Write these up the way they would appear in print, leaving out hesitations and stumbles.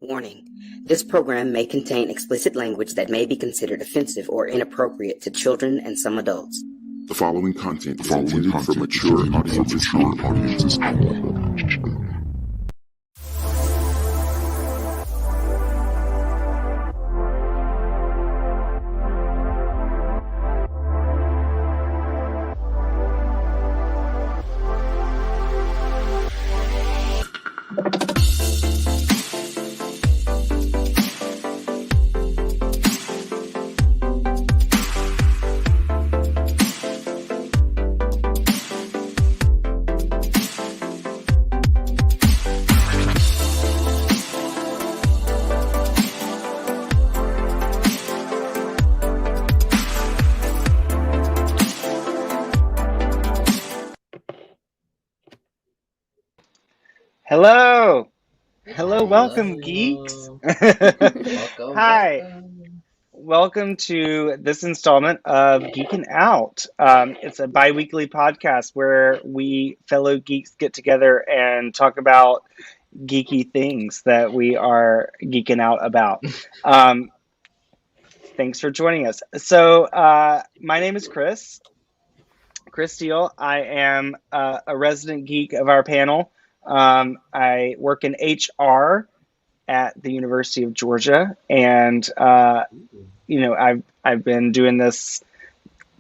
Warning: this program may contain explicit language that may be considered offensive or inappropriate to children and some adults. The following content is intended for mature audiences only. Hello, welcome geeks. Hi, welcome to this installment of Geekin Out. It's a bi-weekly podcast where we fellow geeks get together and talk about geeky things that we are geeking out about. Thanks for joining us. So my name is Chris Steele. I am a resident geek of our panel. I work in HR at the University of Georgia, and I've been doing this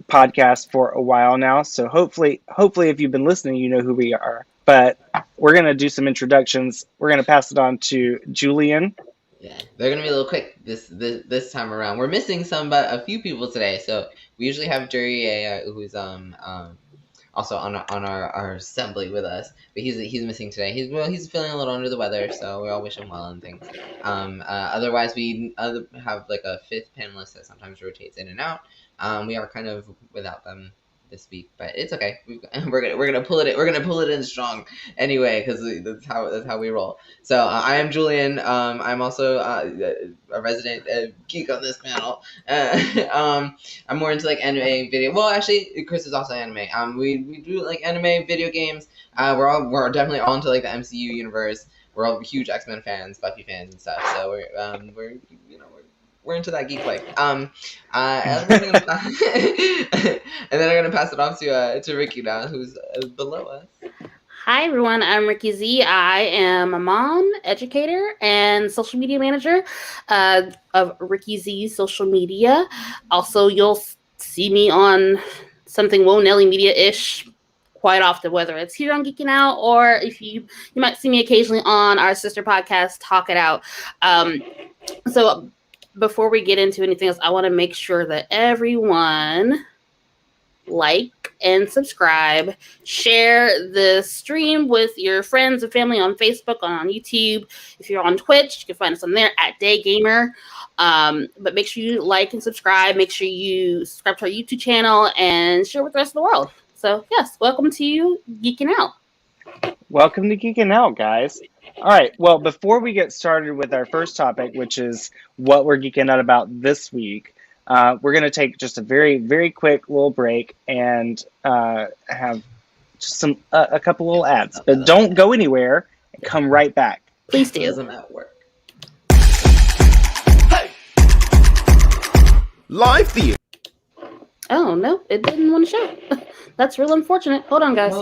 podcast for a while now. So hopefully, if you've been listening, you know who we are. But we're gonna do some introductions. We're gonna pass it on to Julian. Yeah, they're gonna be a little quick this time around. We're missing a few people today. So we usually have Jerry, who's also on our assembly with us, but he's missing today. He's feeling a little under the weather, so we all wish him well and things. Otherwise, we have like a fifth panelist that sometimes rotates in and out. We are kind of without them this week, but it's okay. We're gonna pull it in. We're gonna pull it in strong anyway, because that's how we roll. So I am Julian. I'm also a resident geek on this panel. I'm more into like anime video. Well, actually, Chris is also anime. We do like anime video games. We're definitely all into like the MCU universe. We're all huge X-Men fans, Buffy fans, and stuff. So we're into that geek life. And then I'm gonna pass it off to Ricky now, who's below us. Hi everyone, I'm Ricky Z. I am a mom, educator, and social media manager of Ricky Z social media. Also, you'll see me on something Nelly media-ish quite often, whether it's here on Geekin Out or if you might see me occasionally on our sister podcast, TalkItOut. So before we get into anything else, I want to make sure that everyone like and subscribe, share the stream with your friends and family on Facebook, on YouTube. If you're on Twitch, you can find us on there at DayGamer. But make sure you like and subscribe. Make sure you subscribe to our YouTube channel and share with the rest of the world. So yes, welcome to Geekin Out. Welcome to Geekin Out, guys. All right. Well, before we get started with our first topic, which is what we're geeking out about this week, we're going to take just a very, very quick little break and have just a couple little ads. But don't go anywhere and come right back. Please do. Doesn't that work? Hey! Live theater. Oh, no, it didn't want to show. That's real unfortunate. Hold on, guys.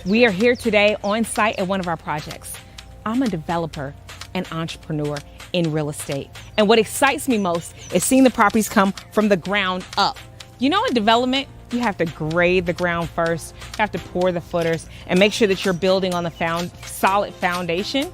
We are here today on site at one of our projects. I'm a developer and entrepreneur in real estate. And what excites me most is seeing the properties come from the ground up. You know, in development, you have to grade the ground first, you have to pour the footers, and make sure that you're building on the solid foundation.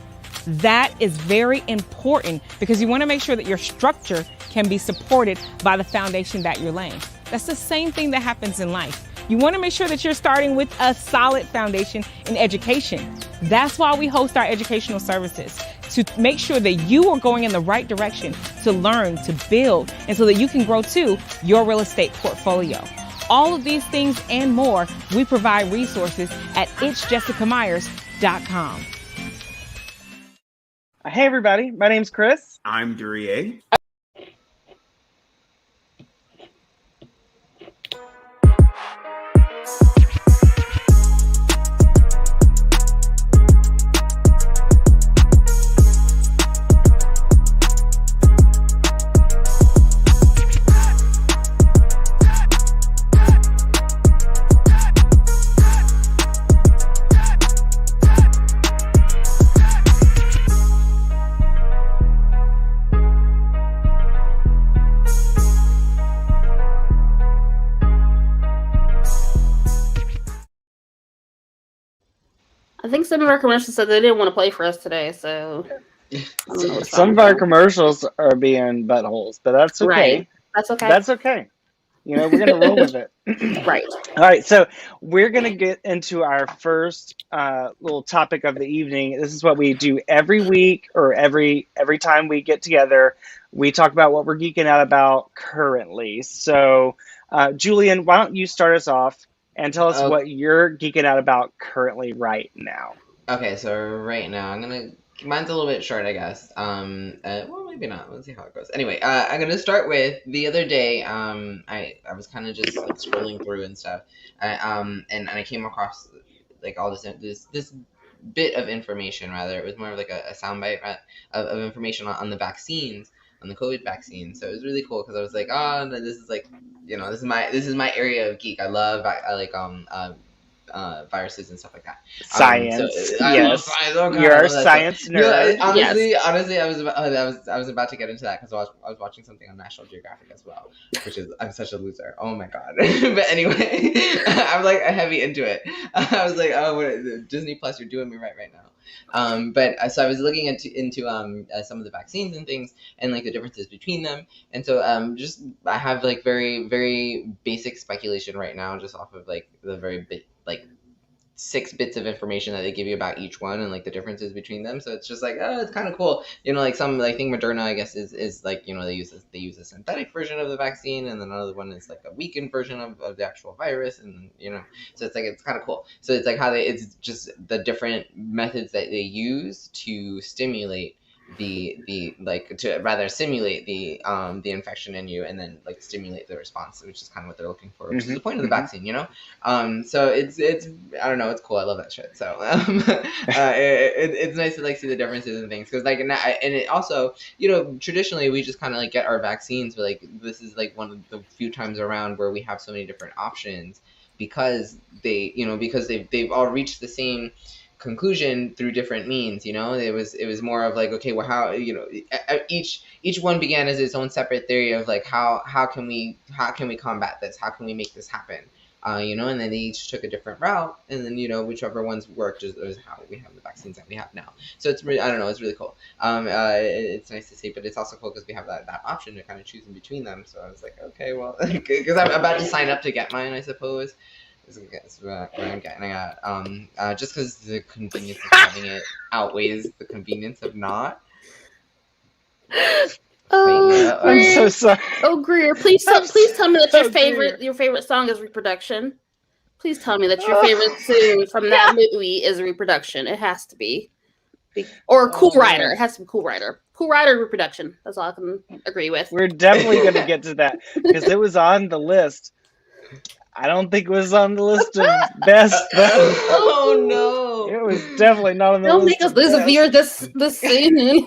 That is very important because you want to make sure that your structure can be supported by the foundation that you're laying. That's the same thing that happens in life. You want to make sure that you're starting with a solid foundation in education. That's why we host our educational services, to make sure that you are going in the right direction to learn, to build, and so that you can grow too your real estate portfolio. All of these things and more, we provide resources at itchjessicamyers.com. Hey, everybody. My name's Chris. I'm Duryea. I think some of our commercials said they didn't want to play for us today, so I don't know what's Some wrong of with our them. commercials are being buttholes, but that's okay. Right. That's okay. That's okay. You know, we're gonna roll with it. Right. All right, so we're gonna get into our first little topic of the evening. This is what we do every week, or every time we get together. We talk about what we're geeking out about currently. So, Julian, why don't you start us off and tell us what you're geeking out about currently right now? Okay, so right now mine's a little bit short, I guess. Well, maybe not. Let's see how it goes. Anyway, I'm gonna start with the other day. I was kind of just like scrolling through and stuff. And I came across like all this bit of information. Rather, it was more of like a soundbite of information on the vaccines, on the COVID vaccine. So it was really cool because I was like, oh, this is like, this is my area of geek. I like viruses and stuff like that. Science, I love yes. science. Oh, God, You're I a love that science stuff. nerd. Honestly, I was about to get into that because I was watching something on National Geographic as well, which is, I'm such a loser. Oh my God. But anyway, I'm like heavy into it. I was like, oh, what, Disney Plus, you're doing me right now. But so I was looking into some of the vaccines and things, and like the differences between them. And so I have like very, very basic speculation right now, just off of like the very bit, like 6 bits of information that they give you about each one and like the differences between them. So it's just like, oh, it's kind of cool. Like some, I think Moderna, I guess, is like, they use a synthetic version of the vaccine, and then another one is like a weakened version of the actual virus, and so it's like, it's kind of cool. So it's like it's just the different methods that they use to stimulate to rather simulate the infection in you, and then like stimulate the response, which is kind of what they're looking for, which is the point of the vaccine, so it's I don't know, it's cool. I love that shit. So it's nice to like see the differences and things, because like, and it also, traditionally we just kind of like get our vaccines, but like this is like one of the few times around where we have so many different options, because they've all reached the same conclusion through different means. It was more of like, okay, well, how, each one began as its own separate theory of like, how can we combat this, how can we make this happen, and then they each took a different route, and then whichever ones worked is how we have the vaccines that we have now. So it's really, I don't know, it's really cool. It's nice to see, but it's also cool because we have that option to kind of choose in between them. So I was like, okay, well, because I'm about to sign up to get mine, I suppose. Is what I'm getting at. Just because the convenience of having it outweighs the convenience of not. Oh, I'm so sorry. Oh, Greer, please tell me that your favorite song is Reproduction. Please tell me that your favorite tune from that movie is Reproduction. It has to be. Or Cool Rider. It has to be Cool Rider. Cool Rider, Reproduction. That's all I can agree with. We're definitely going to get to that, because it was on the list. I don't think it was on the list of best, though. Oh no! It was definitely not on the list. Don't make us lose a viewer this soon.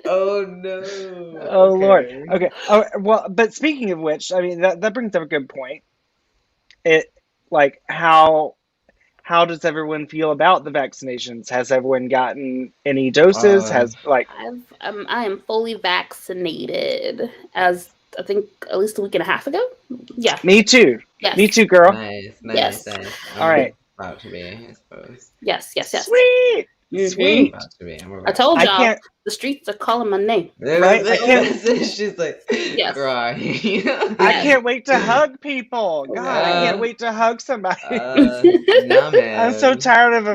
Oh no! Oh Lord. Okay. Well, but speaking of which, I mean, that brings up a good point. It, like, how does everyone feel about the vaccinations? Has everyone gotten any doses? I am fully vaccinated, as I think at least a week and a half ago. Yeah. Me too. Yes. Me too, girl. Nice. All right. About to be, I suppose. Yes. Sweet. Mm-hmm. Sweet. About to be. I told y'all, the streets are calling my name. Right? I can't. She's like, yes. Right. I can't wait to hug people. God, I can't wait to hug somebody. No, man. I'm so tired of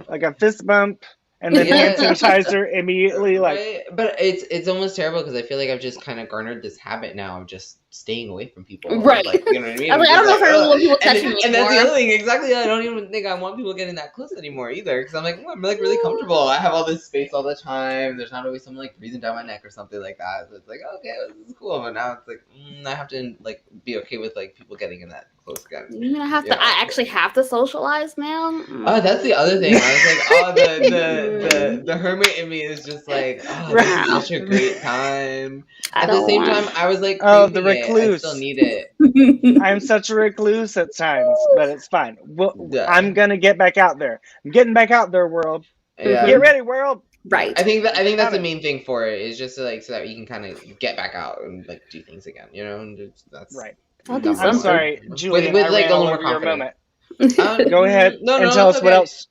like a fist bump. And then hand sanitizer immediately, like. Right? But it's almost terrible, because I feel like I've just kind of garnered this habit now of just staying away from people. Right. Like, you know what I mean? I don't know if I really want people touching me and that's anymore. the other thing. Exactly. I don't even think I want people getting that close anymore either, because I'm like, I'm like really comfortable. I have all this space all the time. There's not always someone like breathing down my neck or something like that. So it's like, okay, this is cool. But now it's like, I have to like be okay with like people getting in that close again. I actually have to socialize now. Oh, that's the other thing. I was like, the hermit in me is just like, this is such a great time. At the same time, I was like, the recluse. I still need it. I'm such a recluse at times, but it's fine. I'm gonna get back out there. I'm getting back out there, world. Yeah. Get ready, world. Right. I think that's the main thing for it, is just so that you can kind of get back out and like do things again. And that's right. I'll do I'm something. sorry, Julian. With I like ran a all little over more your confident. moment. Go ahead and tell us what else.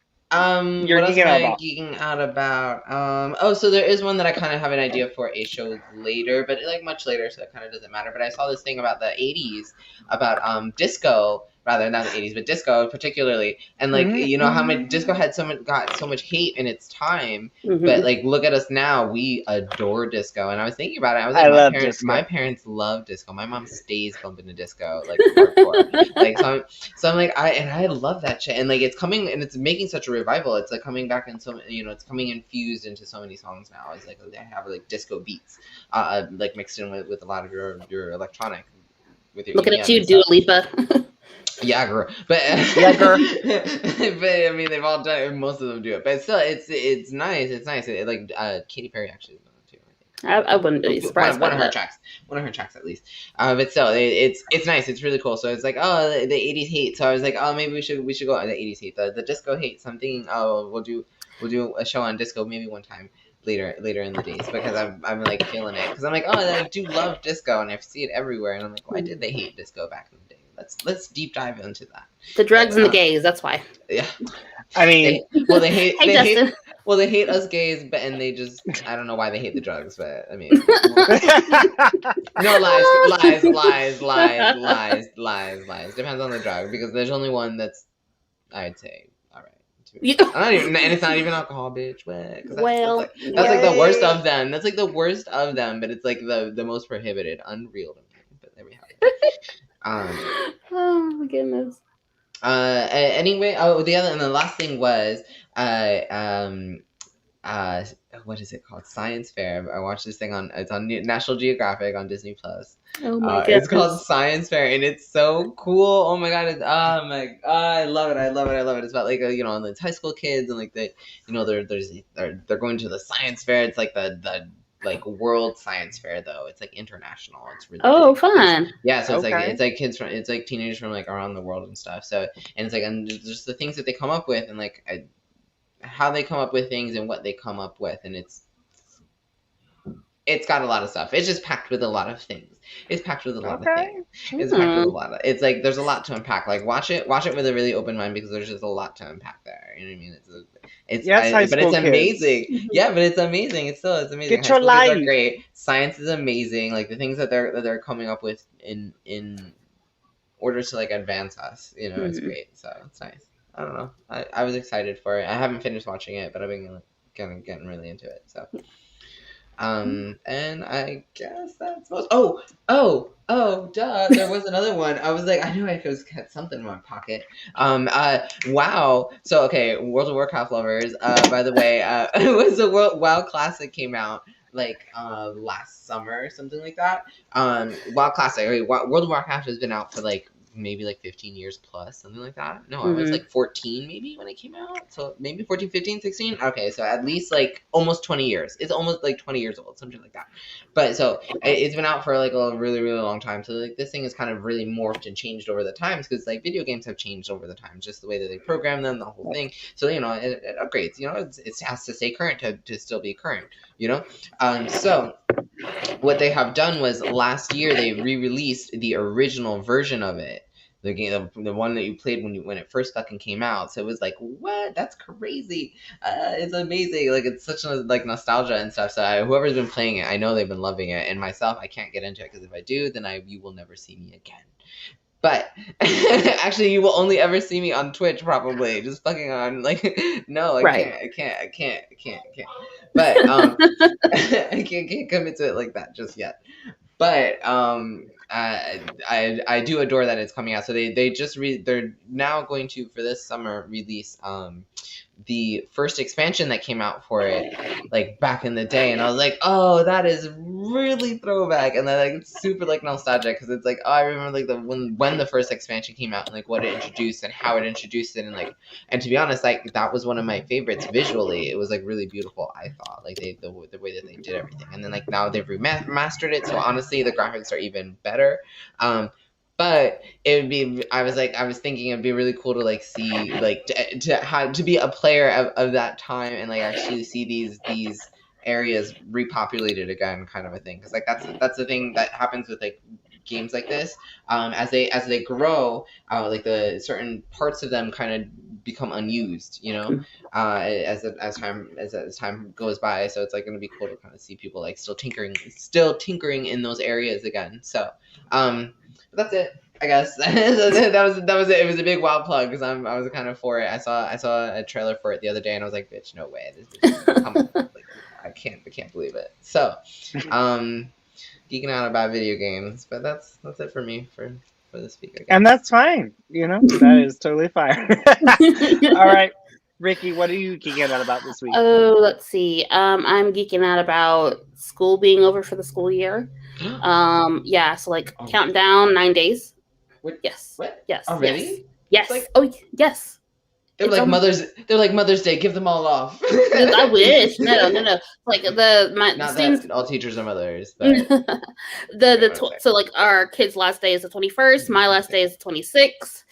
You're What else geeking am out I about. geeking out about? So there is one that I kind of have an idea for a show later, but like much later, so it kind of doesn't matter. But I saw this thing about the 80s, about disco, rather not the 80s, but disco particularly, and like you know how much disco had got so much hate in its time, but like look at us now, we adore disco. And I was thinking about it, I was like, my parents love disco. My mom stays bumping to disco like hardcore, like so I'm like I love that shit, and like it's coming and it's making such a revival. It's like coming back in so it's coming infused into so many songs now. It's like they have like disco beats, like mixed in with a lot of your electronic. With your looking at you, Dua Lipa. Yeah, girl. But but I mean, they've all done it. Most of them do it, but still, it's nice. It's nice. Like Katy Perry actually done it too. I wouldn't be surprised. One of her tracks at least. But still, it's nice. It's really cool. So it's like, oh, the 80s hate. So I was like, oh, maybe we should go on the 80s hate, the disco hate. Something. Oh, we'll do a show on disco maybe one time later in the days, because I'm like feeling it, because I'm like, oh, I do love disco and I see it everywhere, and I'm like, why did they hate disco back in the day? Let's deep dive into that. The drugs and the gays. That's why. Yeah. I mean, they hate. Hey, Justin. They hate us gays, but and they just, I don't know why they hate the drugs, but I mean, no, lies. Depends on the drug, because there's only one that's, I'd say, all right. And it's not even alcohol, bitch. That's like the worst of them. That's like the worst of them, but it's like the most prohibited, unreal to me. But there we have it. Oh my goodness. Anyway, the last thing was what is it called? Science Fair. I watched this thing it's on National Geographic on Disney Plus. Oh my goodness. It's called Science Fair, and it's so cool. Oh my god! I love it. It's about like it's high school kids, and like they're going to the science fair. It's like the like world science fair, though. It's like international. It's really big. Fun. Yeah, so it's like kids from, it's like teenagers from like around the world and stuff. So, and it's like, and just the things that they come up with, and like how they come up with things and what they come up with, and it's got a lot of stuff. It's just packed with a lot of things. It's packed with a lot of things. It's packed with a lot of. It's like there's a lot to unpack. Like watch it with a really open mind, because there's just a lot to unpack there. You know what I mean? But it's amazing. Kids. Yeah, but it's amazing. It's amazing. Get your life. Are great. Science is amazing. Like the things that they're coming up with in order to like advance us. It's great. So it's nice. I don't know. I was excited for it. I haven't finished watching it, but I've been getting really into it. So. And I guess that's most. Oh, duh! There was another one. I was like, I knew I could had something in my pocket. WoW. So okay, World of Warcraft lovers. By the way, it was the WoW Classic came out like last summer or something like that. WoW Classic. Okay, World of Warcraft has been out for like maybe like 15 years plus, something like that. No, I was like 14 maybe when it came out. So maybe 14, 15, 16. Okay, so at least like almost 20 years. It's almost like 20 years old, something like that. But so it's been out for like a really, really long time. So like this thing has kind of really morphed and changed over the times, because like video games have changed over the times, just the way that they program them, the whole thing. So it upgrades. It has to stay current to still be current. So what they have done was last year they re-released the original version of it. The game, the one that you played when it first fucking came out. So it was like, what? That's crazy. It's amazing. Like it's such a like nostalgia and stuff. So whoever's been playing it, I know they've been loving it. And myself, I can't get into it, because if I do, then you will never see me again. But actually, you will only ever see me on Twitch, probably just fucking on like. No, I can't. But I can't commit to it like that just yet. But I do adore that it's coming out. So they're now going to, for this summer, release the first expansion that came out for it, like back in the day, and I was like, oh, that is really throwback, and then like it's super like nostalgic, because it's like, oh, I remember like when the first expansion came out, and like what it introduced and how it introduced it, and to be honest, like that was one of my favorites visually. It was like really beautiful, I thought, like the way that they did everything, and then like now they've remastered it, so honestly the graphics are even better. But it would be, I was thinking it'd be really cool to like see, like to be a player of that time, and like actually see these areas repopulated again, kind of a thing. Because like that's the thing that happens with like games like this. As they grow, like the certain parts of them kind of become unused, as time goes by. So it's like going to be cool to kind of see people like still tinkering in those areas again. So that's it, I guess. that was it. It was a big wild plug because I was kind of for it. I saw a trailer for it the other day and I was like, bitch, no way, this bitch come on. Like, I can't believe it. So geeking out about video games, but that's it for me for this week, I guess. And that's fine. That is totally fine. All right, Ricky, what are you geeking out about this week? Oh, let's see. I'm geeking out about school being over for the school year. Yeah, so like counting down 9 days. What? Yes. What? Yes. Already? Yes. Like, oh, yes. They're like Mother's Day. Give them all off. I wish. No. Like Not students. that all teachers are mothers, but so like our kids' last day is the 21st. My last day is the 26th,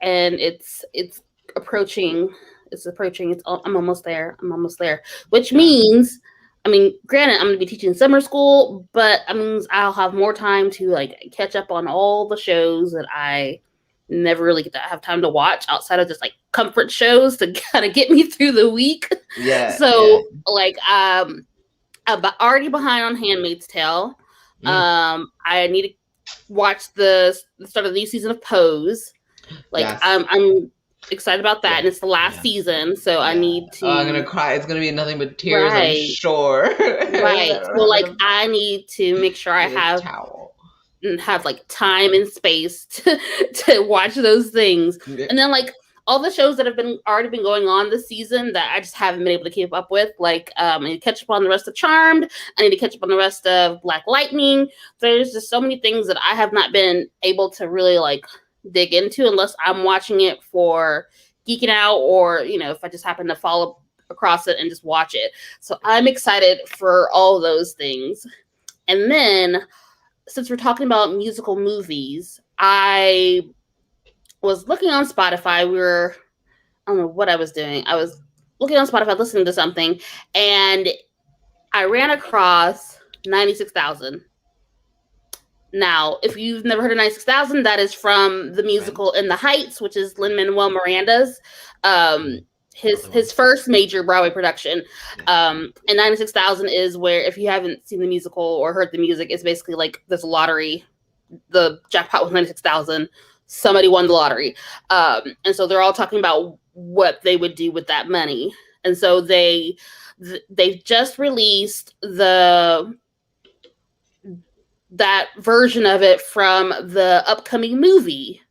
and it's approaching. I'm almost there. Which means, granted, I'm going to be teaching summer school, but that means I'll have more time to like catch up on all the shows that I never really get to have time to watch outside of just like comfort shows to kind of get me through the week. Yeah. So like I'm already behind on Handmaid's Tale. I need to watch the start of the new season of Pose. Like Yes. I'm excited about that, and it's the last season, so I need to. Oh, I'm gonna cry. It's gonna be nothing but tears, I'm sure. Right. Well, like I need to make sure I have like time and space to watch those things, and then like all the shows that have already been going on this season that I just haven't been able to keep up with. Like I need to catch up on the rest of Charmed. I need to catch up on the rest of Black Lightning. There's just so many things that I have not been able to really like dig into unless I'm watching it for Geeking Out, or if I just happen to follow across it and just watch it. So I'm excited for all those things. And then since we're talking about musical movies, I was looking on Spotify. I don't know what I was doing. I was looking on Spotify, listening to something, and I ran across 96,000. Now, if you've never heard of 96,000, that is from the musical In the Heights, which is Lin-Manuel Miranda's his first major Broadway production. And 96,000 is where, if you haven't seen the musical or heard the music, it's basically like this lottery. The jackpot was 96,000. Somebody won the lottery. And so they're all talking about what they would do with that money. And so they've just released that version of it from the upcoming movie.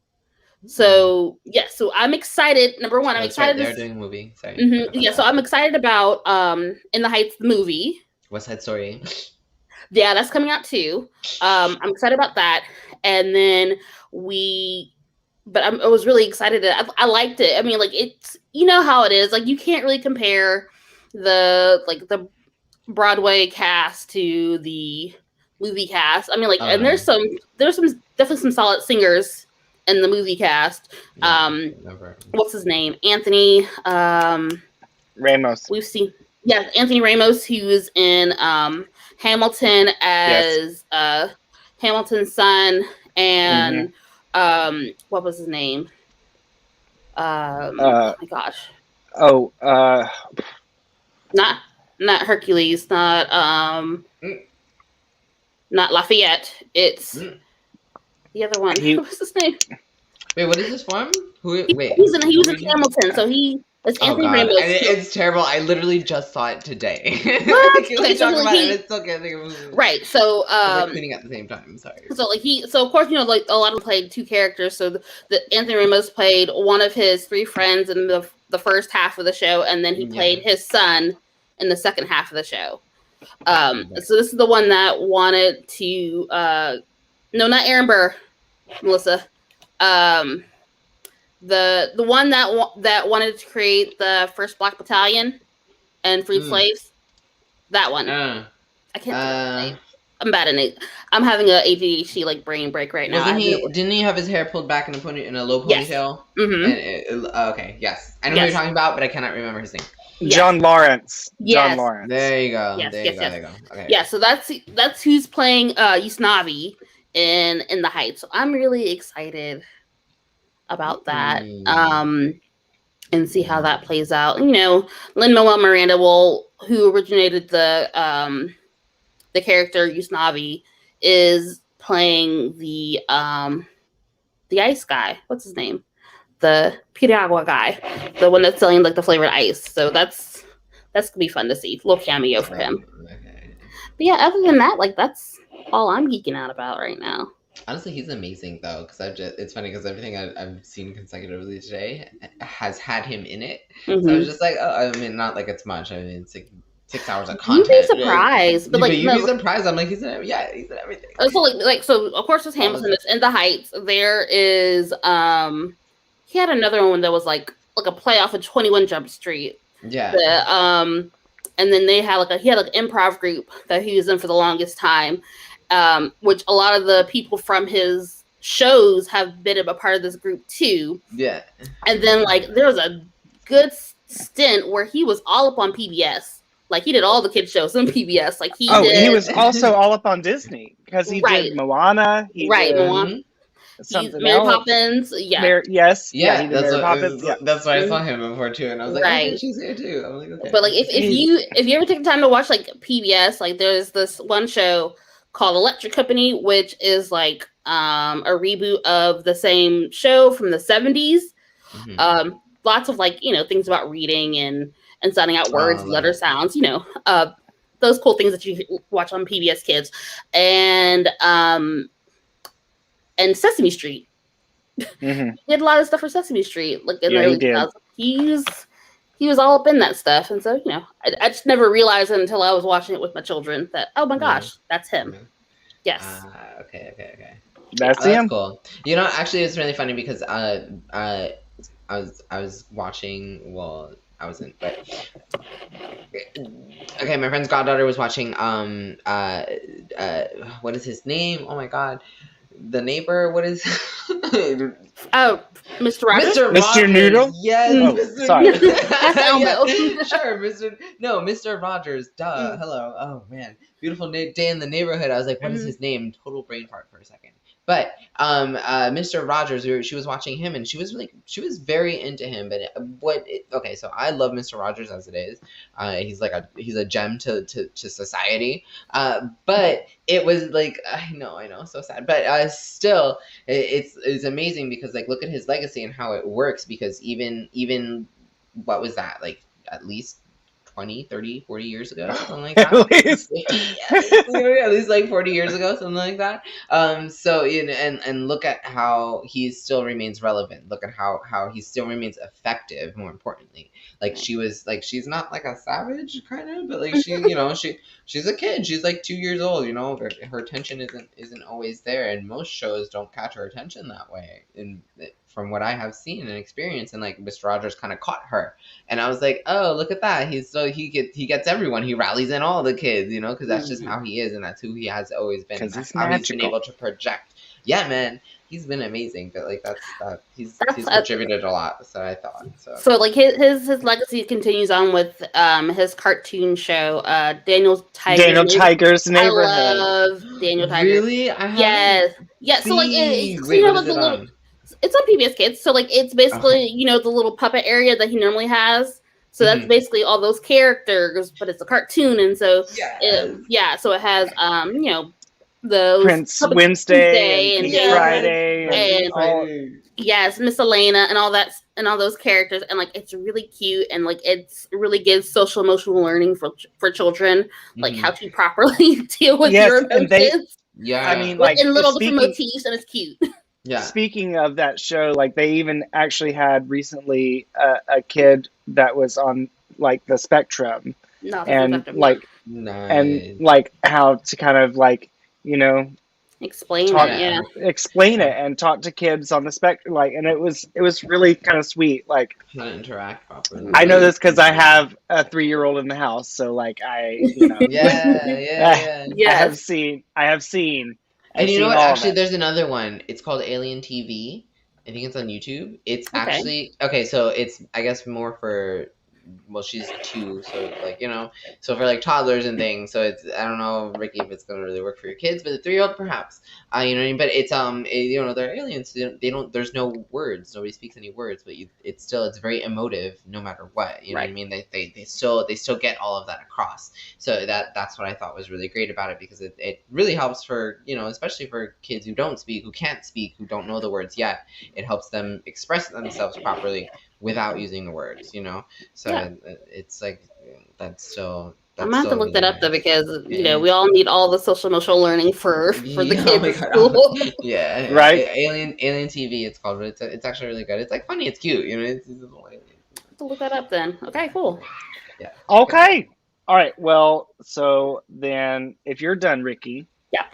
So so I'm excited. Number one, I'm excited. Right, they're doing a movie. Sorry. Mm-hmm. Yeah, so I'm excited about In the Heights, the movie. West Side Story. Yeah, that's coming out too. I'm excited about that. And then I was really excited. I liked it. I mean, like it's how it is. Like you can't really compare the Broadway cast to the movie cast. I mean, like, and there's definitely some solid singers in the movie cast. What's his name? Anthony Ramos. We've seen Anthony Ramos, who was in Hamilton as Hamilton's son, and what was his name? Oh my gosh. Not Hercules, not Lafayette. It's the other one. What's his name? Wait, what is this from? He was in Hamilton, so it's Anthony Ramos. It's terrible. I literally just saw it today. What? Okay, so about it. I still can't think of it. Right. So cleaning at the same time. Sorry. So of course like a lot of them played two characters. So the Anthony Ramos played one of his three friends in the first half of the show, and then he played his son in the second half of the show. So this is the one that wanted to no, not Aaron Burr, Melissa. The one that wanted to create the first Black Battalion and freed slaves. That one. I can't think of the name. I'm bad at it. I'm having a ADHD like brain break right now. Didn't he have his hair pulled back in a low ponytail? Yes. Mm-hmm. Okay, yes. I know who you're talking about, but I cannot remember his name. Yes. John Lawrence. Yes. John Lawrence. There you go. Yes, there you go. Okay. Yeah, so that's who's playing Yusnavi in the Heights. So I'm really excited about that. and see how that plays out. You know, Lin-Manuel Miranda who originated the character Usnavi, is playing the ice guy. What's his name? The Piragua guy, the one that's selling like the flavored ice. So that's gonna be fun to see. A little cameo for him. Okay. But yeah, other than that, like that's all I'm geeking out about right now. Honestly, he's amazing though, because it's funny because everything I've seen consecutively today has had him in it. Mm-hmm. So I was just like, oh, I mean, not like it's much. I mean, it's like 6 hours of You'd content. be surprised, but like you'd be surprised. I'm like, he's in everything. So of course, with Hamilton, it's In the Heights. There is he had another one that was like a playoff of 21 Jump Street. Yeah. And then they had he had an improv group that he was in for the longest time, which a lot of the people from his shows have been a part of this group too. Yeah. And then there was a good stint where he was all up on PBS. Like he did all the kids shows on PBS. Like he was also all up on Disney because he did Moana. Moana. He's Mary Poppins. Yeah. Yes. Yeah. He did Mary Poppins. That's why I saw him before too, and I was like, okay, she's here too. I'm like, okay. But if you ever take the time to watch PBS, there's this one show called Electric Company, which is a reboot of the same show from the 70s. Mm-hmm. Lots of things about reading and sounding out words, letter sounds, those cool things that you watch on PBS Kids, and Sesame Street. Mm-hmm. He did a lot of stuff for Sesame Street, in the early 2000s. He was all up in that stuff, and so I just never realized it until I was watching it with my children that, oh my gosh, that's him. Yes. Okay. That's him. That's cool. Actually, it's really funny because I was watching. Well, I wasn't, but okay. My friend's goddaughter was watching. What is his name? Oh my god, The Neighbor. What is? Oh, Mr. Rogers. Mr. Noodle. Yes. Oh, Mr. sorry. That's Elmo. Yeah, sure, Mr. Rogers. Duh. Hello. Oh man, beautiful day in the neighborhood. I was like, what is his name? Total brain fart for a second. But Mr. Rogers, she was watching him, and she was very into him. But so I love Mr. Rogers as it is. He's a gem to society. But it was I know, so sad. But still, it's amazing because look at his legacy and how it works. Because even what was that, at least 20, 30, 40 years ago, something like that. At least 40 years ago, something like that. So and look at how he still remains relevant. Look at how he still remains effective, more importantly. She's not a savage kind of, but she's a kid. She's 2 years old, her attention isn't always there, and most shows don't catch her attention that way. And from what I have seen and experienced, and Mr. Rogers kind of caught her, and I was like, oh, look at that. He gets everyone. He rallies in all the kids, because that's just how he is, and that's who he has always been. That's how he's been able to project. Yeah, man, he's been amazing. But he's contributed a lot. So I thought so. So his legacy continues on with his cartoon show, Daniel Tiger's Neighborhood. I love Daniel Tiger. Really? Yes. Yeah. So it's on PBS Kids. So it's basically the little puppet area that he normally has. So that's basically all those characters, but it's a cartoon, and so so it has those Prince Wednesday and Friday and yes, Miss Elena and all that and all those characters, and it's really cute, and it's really gives social emotional learning for children, how to properly deal with your emotions. I mean, in little different motifs, and it's cute. Yeah. Speaking of that show, they even actually had recently a kid that was on the spectrum, and nice. and how to kind of explain it and talk to kids on the spectrum, and it was really kind of sweet. How to interact properly. I know this because I have a 3-year-old in the house, so I I have seen. And you know what? Actually, there's another one. It's called Alien TV. I think it's on YouTube. It's actually so it's I guess more for well, she's 2, so like, you know, so for like toddlers and things, so it's, I don't know, Ricky, if it's gonna really work for your kids, but the 3-year-old perhaps, you know what I mean. But it's you know, they're aliens. They don't. There's no words. Nobody speaks any words, but it's very emotive no matter what. You know what I mean? They still get all of that across. So that's what I thought was really great about it, because it really helps for, you know, especially for kids who don't speak, who can't speak, who don't know the words yet. It helps them express themselves properly without using the words, you know. So it's like that's so. I'm gonna have to look that up though, because you know, we all need all the social emotional learning for the kids at school. Yeah, right. Alien TV, it's called, but it's actually really good. It's like funny, it's cute, you know. It's To look that up then. Okay, cool. Yeah. Okay. All right. Well, so then if you're done, Ricky. Yeah.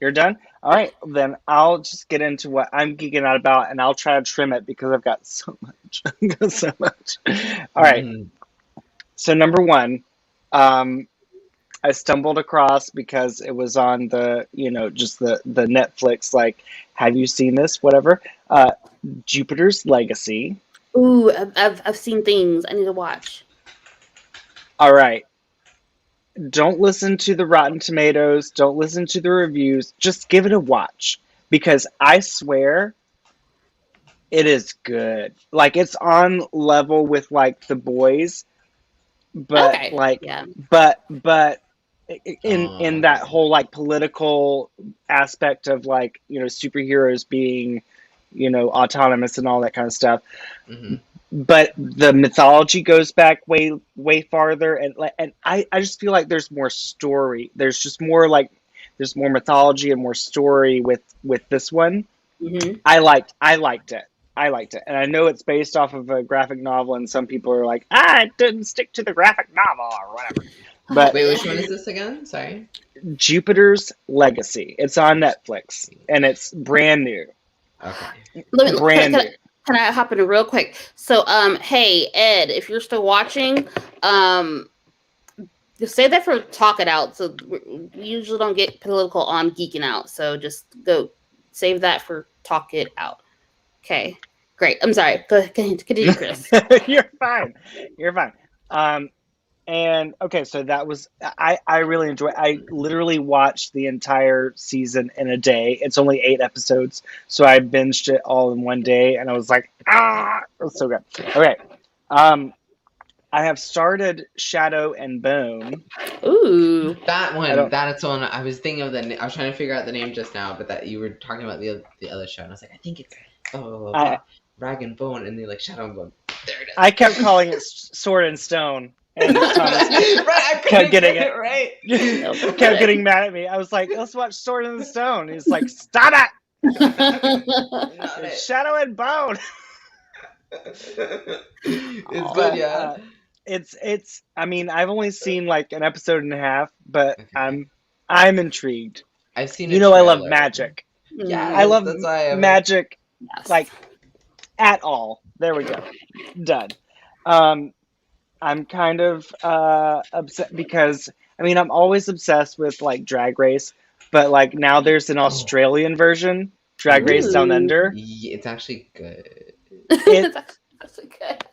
You're done? All right. Then I'll just get into what I'm geeking out about, and I'll try to trim it because I've got so much. All right. So number one, I stumbled across because it was on the, you know, just the Netflix, like, have you seen this? Whatever. Jupiter's Legacy. Ooh, I've seen things I need to watch. All right. Don't listen to the Rotten Tomatoes. Don't listen to the reviews. Just give it a watch, because I swear it is good. Like, it's on level with like The Boys, but but in that whole like political aspect of, like, you know, superheroes being, you know, autonomous and all that kind of stuff. Mm-hmm. But the mythology goes back way farther, and I just feel like there's more story. There's just more, like, there's more mythology and more story with this one. Mm-hmm. I liked it, and I know it's based off of a graphic novel, and some people are like, it didn't stick to the graphic novel or whatever. But wait, which one is this again? Sorry. Jupiter's Legacy. It's on Netflix, and it's brand new. Okay. Brand new. Can I hop in real quick? So, hey, Ed, if you're still watching, just say that for Talk It Out. So we usually don't get political on Geeking Out. So just go save that for Talk It Out. Okay, great. I'm sorry. Go ahead, continue, Chris. You're fine. And okay, so that was, I really enjoyed. I literally watched the entire season in a day. It's only 8 episodes, so I binged it all in one day, and I was like, it was so good. Okay, I have started Shadow and Bone. Ooh, that one. That's one. I was thinking of I was trying to figure out the name just now, but that you were talking about the other show, and I was like, I think it's Rag and Bone, and they're like Shadow and Bone. There it is. I kept calling it Sword and Stone. And Thomas I kept getting it right. Kept getting mad at me. I was like, let's watch Sword and Stone. He's like, stop it! It's Shadow and Bone. It's good, yeah. It's I mean, I've only seen like an episode and a half, but I'm intrigued. I've seen I love magic. Yeah, I love magic. Yes. Like, at all. There we go. Done. I'm kind of upset because, I mean, I'm always obsessed with like Drag Race, but like now there's an Australian version, Drag Race Down Under. It's actually good. It's actually good.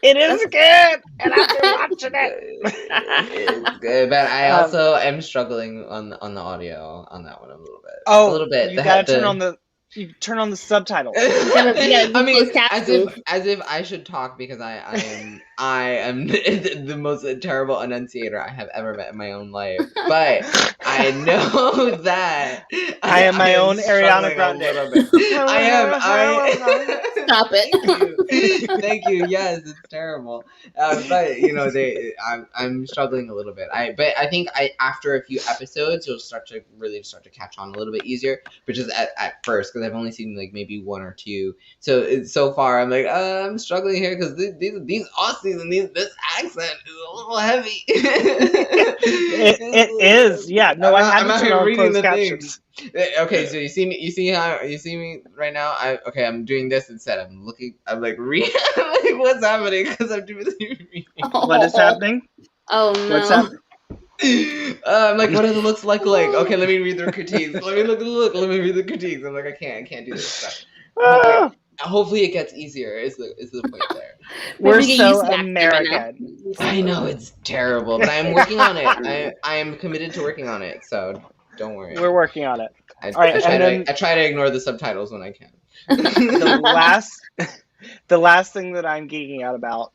It is good, and I've been watching it. It's good, but I also am struggling on the audio on that one a little bit. Oh, a little bit. You gotta turn on the subtitles. I mean, as if I should talk, because I am the most terrible enunciator I have ever met in my own life. But I know that I am my own Ariana Grande. I am. Stop it. Thank you. Yes, it's terrible. But you know, I'm struggling a little bit. But I think after a few episodes, you'll start to catch on a little bit easier. But just at first, because I've only seen like maybe 1 or 2. So far, I'm like, I'm struggling here because these Aussies and this accent is a little heavy. it is, yeah. No, I'm out here reading the things. Okay, so you see me right now. I'm doing this instead. I'm like reading. Like, what's happening? Because I'm doing reading. What is happening? Oh no. What's happening? I'm like, what do the looks like? Okay, let me read their critiques. Let me read the critiques. I'm like, I can't do this stuff. hopefully it gets easier. Is the point there? We're Maybe get so used to the accent by now. American. I know it's terrible, but I'm working on it. I am committed to working on it. So don't worry. We're working on it. I right, try and then- I try to ignore the subtitles when I can. The last thing that I'm geeking out about,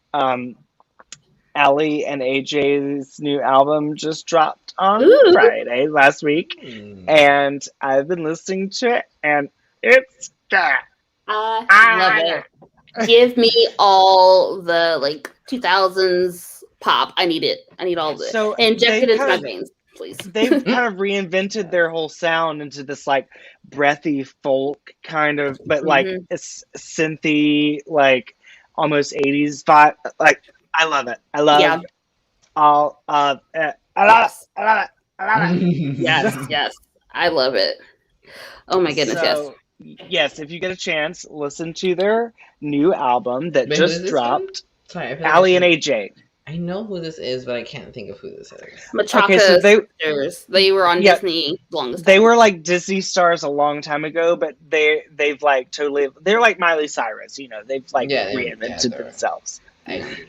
Allie and AJ's new album just dropped on Ooh. Friday last week, and I've been listening to it, and it's good. I love it. Give me all the like 2000s pop. I need it. I need all of it. So Inject it they've into my kind of- veins, please. They've kind of reinvented their whole sound into this like breathy folk kind of, but like it's synthy, like almost 80s vibe. Like I love it. I love all of it. I love it. I love it. I love it. Yes. I love it. Oh my goodness, So, yes, if you get a chance, listen to their new album that Wait, who is just this dropped. Sorry, I feel like Allie I and should- AJ. I know who this is, but I can't think of who this is. Machaca Okay, so sisters. They were on Yeah. Disney the longest They time. were like Disney stars a long time ago, but they've like totally, they're like Miley Cyrus, you know, they've like Yeah, reinvented they're- themselves. I see.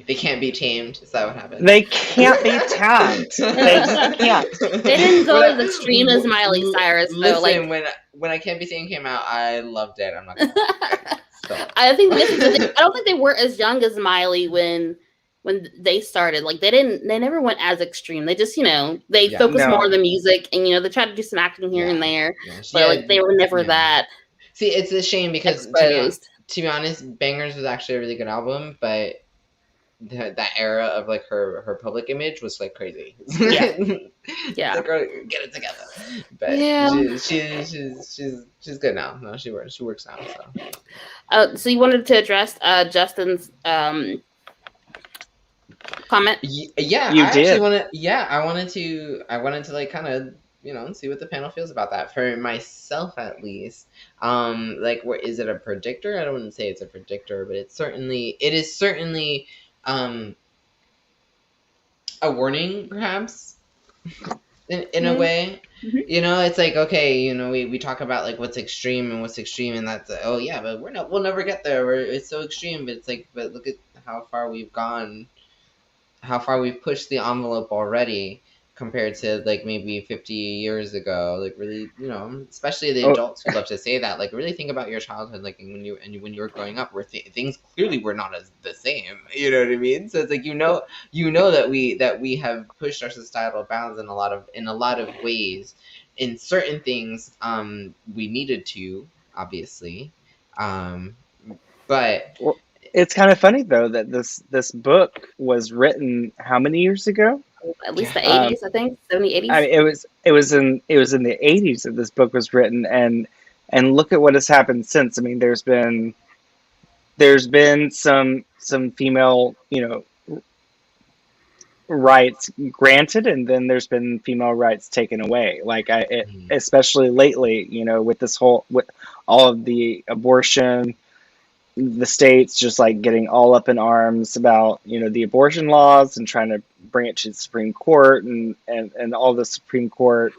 They can't be tamed. Is that what happened? They can't be tamed. They just can't. They didn't go as extreme as Miley Cyrus, though. Listen, Like, when I Can't Be Tamed came out, I loved it. I'm not gonna lie. So. I think this is the thing. I don't think they were as young as Miley when they started. Like they never went as extreme. They just, they focused more on the music, and they tried to do some acting here and there. Yeah, But like they were never that See, it's a shame because exposed. to be honest, Bangers was actually a really good album, but that era of like her public image was like crazy. Yeah. Like, girl, get it together. But Yeah. she's good now. No, she works now. So. So you wanted to address Justin's comment? Yeah, You I did. actually wanted. Yeah, I wanted to like kind of see what the panel feels about that. For myself, at least, like, what is it, a predictor? I don't want to say it's a predictor, but it is certainly a warning, perhaps, in a way. Mm-hmm. It's like, okay, we talk about like what's extreme, and that's oh yeah, but we'll never get there. It's so extreme, but it's like, but look at how far we've gone, how far we've pushed the envelope already compared to like maybe 50 years ago. Like, really, especially the adults who love to say that, like, really think about your childhood, like when you were growing up, where things clearly were not as the same. You know what I mean? So it's like, that we have pushed our societal bounds in a lot of ways. In certain things, we needed to, obviously, but. Well, it's kind of funny though that this book was written how many years ago? At least the 80s, I think, 70s, 80s. I mean, it was in the 80s that this book was written, and look at what has happened since. I mean, there's been some female rights granted, and then there's been female rights taken away. Like especially lately, with with all of the abortion. The states just like getting all up in arms about the abortion laws and trying to bring it to the Supreme Court and all the Supreme Court.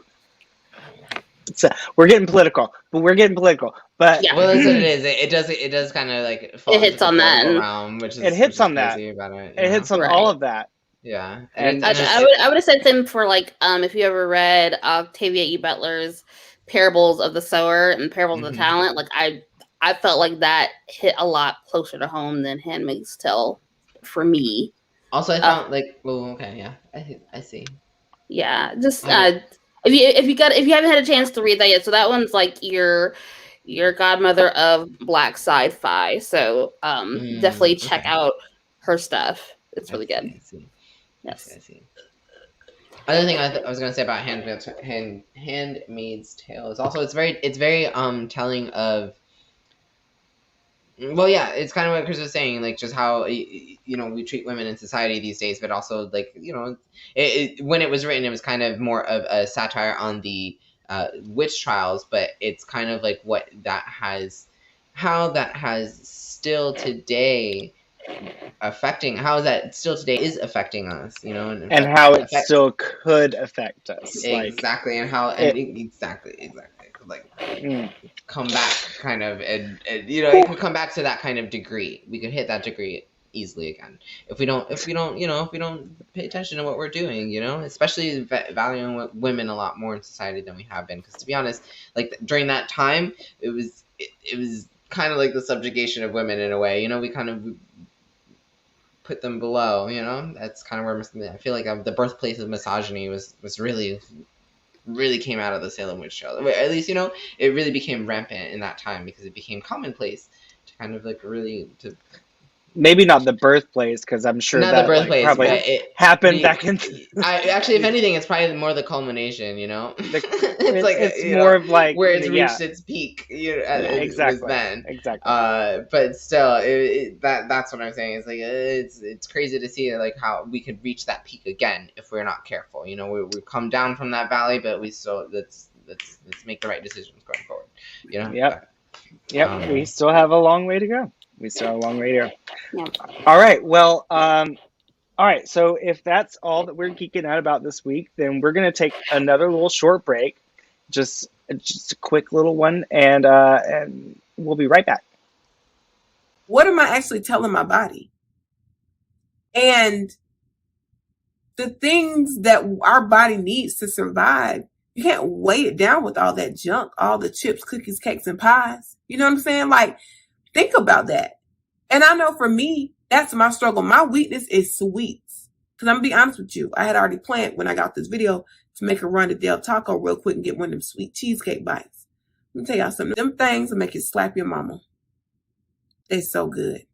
So we're getting political. But Yeah. Well, that's what it is. It does kind of like fall It hits into the on that, political and- realm, which is It hits on that. crazy about it. it hits on Right. all of that. Yeah, And- I would have said them for like if you ever read Octavia E. Butler's Parables of the Sower and Parables of the Talent, like I felt like that hit a lot closer to home than Handmaid's Tale for me. Also, I thought yeah, I see. Yeah, just if you haven't had a chance to read that yet, so that one's like your godmother of black sci-fi. So definitely check out her stuff. It's really good. I see. Yes. I see. Other thing I was gonna say about Handmaid's Tale is also it's very telling of. Well, yeah, it's kind of what Chris was saying, like just how we treat women in society these days, but also like when it was written, it was kind of more of a satire on the witch trials, but it's kind of like how that has still today affecting, how that still today is affecting us, you know, and how it still could affect us. Exactly, and how exactly like come back kind of, and you know, it could come back to that kind of degree. We could hit that degree easily again if we don't pay attention to what we're doing, you know, especially valuing women a lot more in society than we have been, because to be honest, like during that time it was kind of like the subjugation of women in a way, you know, we kind of put them below, you know. That's kind of where I feel like the birthplace of misogyny was really came out of the Salem witch trial. At least, you know, it really became rampant in that time because it became commonplace to kind of like really to. Maybe not the birthplace, because I'm sure not that the birthplace, probably it happened back in. Actually, if anything, it's probably more the culmination. You know, it's like it's more of like where it's reached its peak. You know, exactly. Was then exactly. But still, that's what I'm saying. It's like it's crazy to see like how we could reach that peak again if we're not careful. You know, we come down from that valley, but we still let's make the right decisions going forward. You know. Yep. We still have a long way to go. Yep. Yeah. All right. Well, all right. So if that's all that we're geeking out about this week, then we're going to take another little short break, just a quick little one, and we'll be right back. What am I actually telling my body? And the things that our body needs to survive, you can't weigh it down with all that junk, all the chips, cookies, cakes, and pies. You know what I'm saying? Like, think about that. And I know for me, that's my struggle. My weakness is sweets. Because I'm going to be honest with you. I had already planned when I got this video to make a run to Del Taco real quick and get one of them sweet cheesecake bites. Let me tell y'all something. Them things will make you slap your mama. They're so good.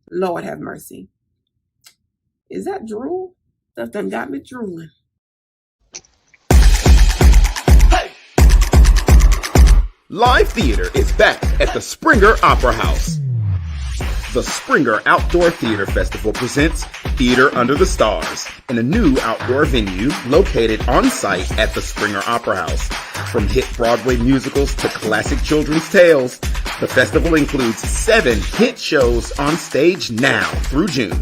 Lord have mercy. Is that drool? That done got me drooling. Live theater is back at the Springer Opera House. The Springer Outdoor Theater Festival presents Theater Under the Stars in a new outdoor venue located on site at the Springer Opera House. From hit Broadway musicals to classic children's tales, the festival includes 7 hit shows on stage now through June.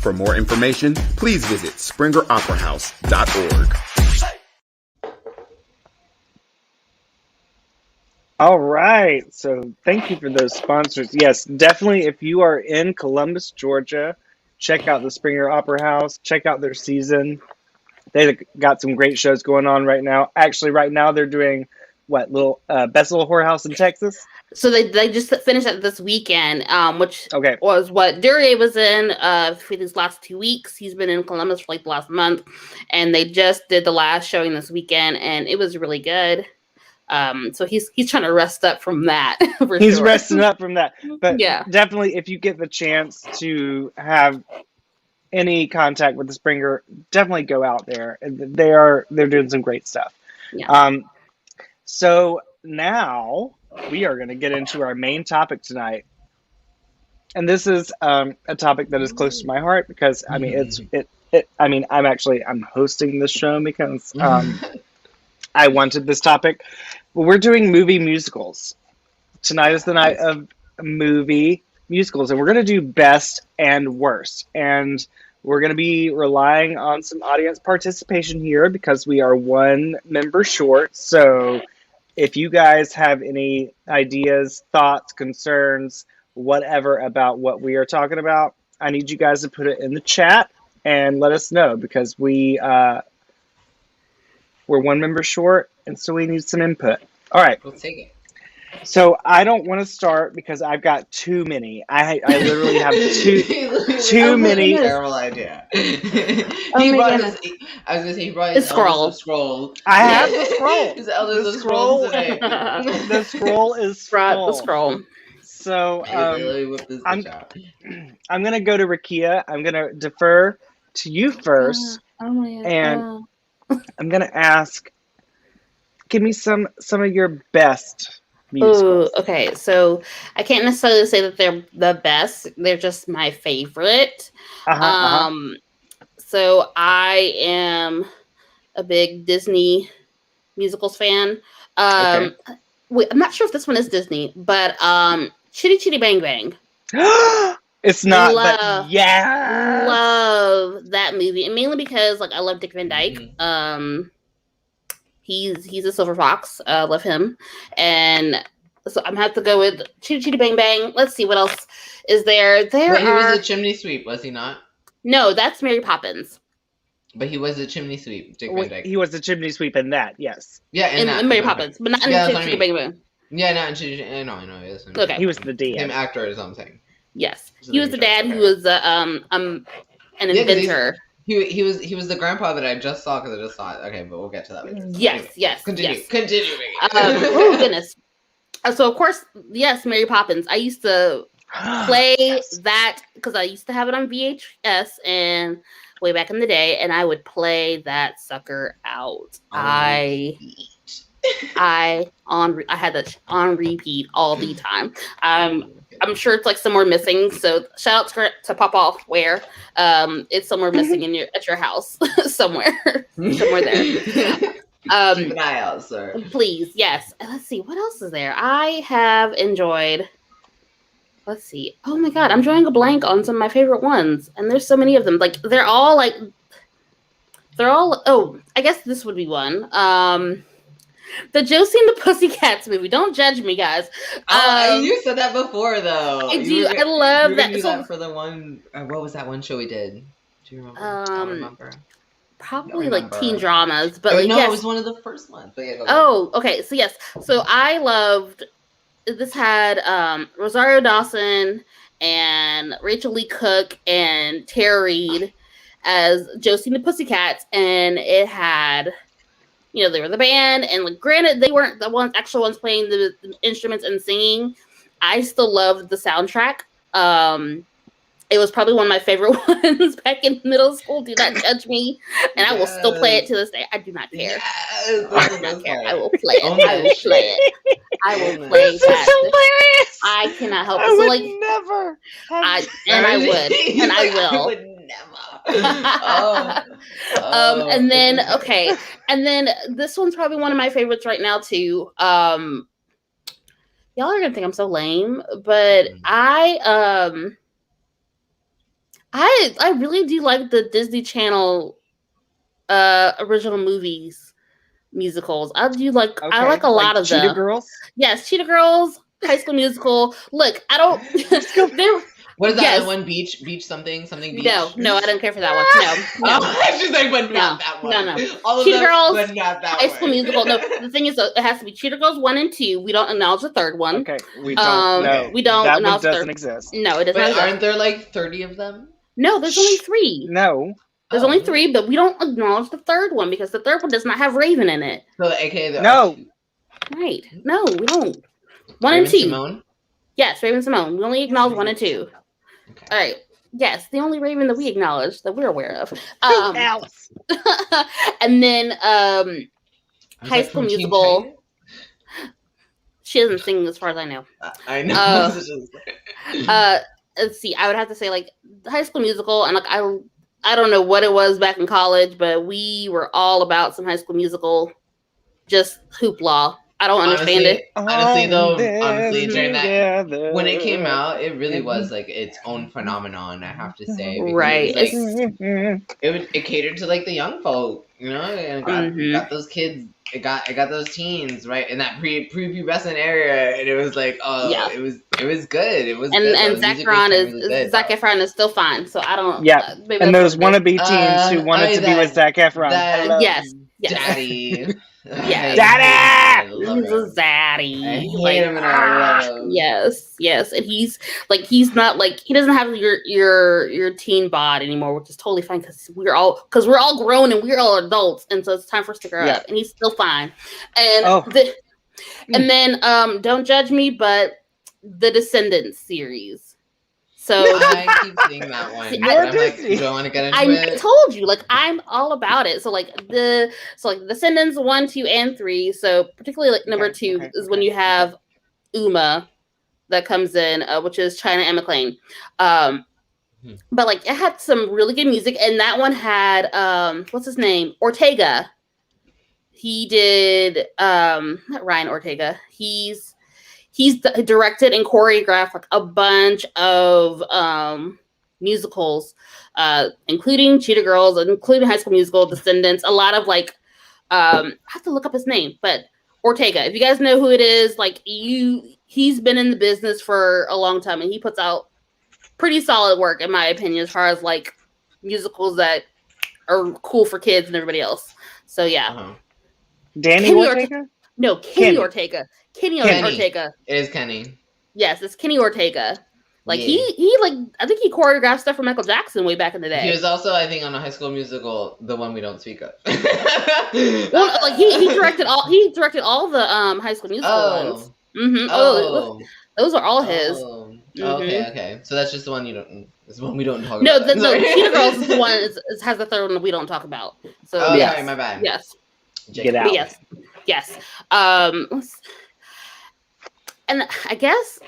For more information, please visit springeroperahouse.org. All right. So thank you for those sponsors. Yes, definitely. If you are in Columbus, Georgia, check out the Springer Opera House. Check out their season. They've got some great shows going on right now. Actually, right now they're doing best little whorehouse in Texas. So they just finished it this weekend, which okay. was what Duryea was in for these last 2 weeks. He's been in Columbus for like the last month, and they just did the last showing this weekend, and it was really good. So he's trying to rest up from that. He's resting up from that. But yeah, definitely, if you get the chance to have any contact with the Springer, definitely go out there. They're doing some great stuff. Yeah. So now we are going to get into our main topic tonight, and this is a topic that is close to my heart because I mean I'm hosting this show because I wanted this topic. But we're doing movie musicals. Tonight is the night of movie musicals, and we're going to do best and worst. And we're going to be relying on some audience participation here because we are 1 member short. So if you guys have any ideas, thoughts, concerns, whatever about what we are talking about, I need you guys to put it in the chat and let us know because we're 1 member short, and so we need some input. All right. We'll take it. So I don't want to start because I've got too many. I literally have too many. Terrible idea. He brought his scroll. I have the scroll. His elders of scroll today. The scroll is full. The scroll. So I'm gonna go to Rakia. I'm gonna defer to you first, and I'm gonna ask. Give me some of your best musicals. Ooh, okay, so I can't necessarily say that they're the best. They're just my favorite. So I am a big Disney musicals fan. Wait, I'm not sure if this one is Disney, but Chitty Chitty Bang Bang. It's not, but Love that movie, and mainly because like I love Dick Van Dyke. He's a silver fox. Love him, and so I'm gonna have to go with Chitty Chitty Bang Bang. Let's see what else is there. But he was a chimney sweep, was he not? No, that's Mary Poppins. But he was a chimney sweep, Dick Van Dyke. He was a chimney sweep in that, yes. Yeah, in Mary Poppins, but not in Chitty Chitty Bang Bang. Yeah, not in Chitty Chitty. No, I know. Okay, he was the dad. Same actor as something. Yes, he was the dad who was an inventor. He was the grandpa that I just saw because I just saw it. Okay, but we'll get to that later. Yes. Continue. Oh goodness. So of course, yes, Mary Poppins. I used to play that because I used to have it on VHS and way back in the day, and I would play that sucker out. I had that on repeat all the time. I'm sure it's like somewhere missing. So shout out to Papa Where. It's somewhere missing at your house somewhere there. Keep an eye out, sir. Please, yes. Let's see what else is there. I have enjoyed. Let's see. Oh my God, I'm drawing a blank on some of my favorite ones, and there's so many of them. Like they're all. Oh, I guess this would be one. The Josie and the Pussycats movie. Don't judge me, guys. You said that before, though. I do. I love that. Do that for the one. What was that one show we did? Do you remember? I don't remember. Probably like teen dramas, but no, yes. It was one of the first ones. But yeah, okay. So yes, so I loved. This had Rosario Dawson and Rachel Lee Cook and Tara Reid as Josie and the Pussycats, and it had. They were the band, and like, granted, they weren't the actual ones playing the instruments and singing. I still loved the soundtrack. It was probably one of my favorite ones back in middle school. Do not judge me, and I will still play it to this day. I do not care. I do not care. I will play it. I will play it. I will play that. Hilarious. I cannot help it. I So would like, never. I will. I would never. And then this one's probably one of my favorites right now too. Y'all are gonna think I'm so lame, but I really do like the Disney Channel original musicals. I do like I like a lot of them. Cheetah Girls? Yes, Cheetah Girls, High School Musical. Look, I don't what is that other one? Beach something beach? No, I don't care for that one. No. She's like, but not that one. No. All of Cheetah them, Girls, but not that High School Musical. No, the thing is, it has to be Cheetah Girls 1 and 2. We don't acknowledge the third one. Okay, we don't. No, we don't. That acknowledge one doesn't third. exist. No, it doesn't. But aren't there like 30 of them? No, there's only 3. No. There's only 3, but we don't acknowledge the third one because the third one does not have Raven in it. So, AKA no. Right. No, we don't. 1 and 2. Simone? Yes, Raven Simone. We only acknowledge 1 and 2. Okay. All right. Yes, the only Raven that we acknowledge that we're aware of. Alice. And then High School Musical. She doesn't sing as far as I know. I know. Let's see. I would have to say like High School Musical, and like I don't know what it was back in college, but we were all about some High School Musical, just hoopla. I don't understand it. Honestly, during that, when it came out, it really was like its own phenomenon. I have to say, right? It catered to like the young folk, and it got those kids. It got those teens right in that prepubescent area, and it was like, it was good. It was and good. And Zac Efron is still fine. So I don't. Yeah, and those wannabe teens who wanted to be with Zac Efron. Yes. Daddy. Yeah, Daddy. He's a zaddy. I hate him and I love him. Yes, and he's not like he doesn't have your teen bod anymore, which is totally fine because we're all grown and we're all adults, and so it's time for us to grow up, and he's still fine. And then don't judge me, but the Descendants series. So I keep seeing that one. I'm like, do I want to get into it? I told you, like I'm all about it. So like Descendants 1, 2, and 3. So particularly like number 2 is when you have Uma that comes in, which is China and McClain. But like it had some really good music, and that one had what's his name? Ortega. He did not Ryan Ortega. he's directed and choreographed like a bunch of musicals, including Cheetah Girls, including High School Musical, Descendants, a lot of like I have to look up his name, but Ortega. If you guys know who it is, like he's been in the business for a long time and he puts out pretty solid work in my opinion as far as like musicals that are cool for kids and everybody else. So yeah. Danny Ortega? No, Kenny Ortega. Kenny Ortega. It is Kenny. Yes, it's Kenny Ortega. Like he like I think he choreographed stuff for Michael Jackson way back in the day. He was also, I think, on a High School Musical, the one we don't speak of. Well, like he directed all the High School Musical ones. Mm-hmm. Oh, those are all his. Okay. So that's just the one you don't. It's the one we don't talk no, about. No, Cheetah Girls is the one has the third one that we don't talk about. So sorry, my bad. Yes. Get out. Yes. And I guess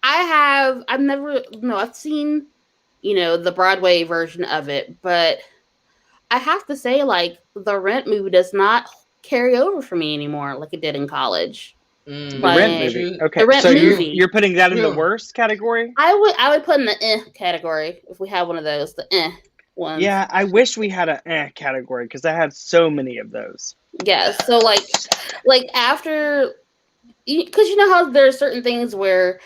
I've seen, the Broadway version of it, but I have to say, like, the Rent movie does not carry over for me anymore like it did in college. The Rent movie. Okay, the Rent so movie. You're putting that in the worst category? I would put in the category if we had one of those, the ones. Yeah, I wish we had a category because I had so many of those. Yeah, so like after, because you know how there are certain things where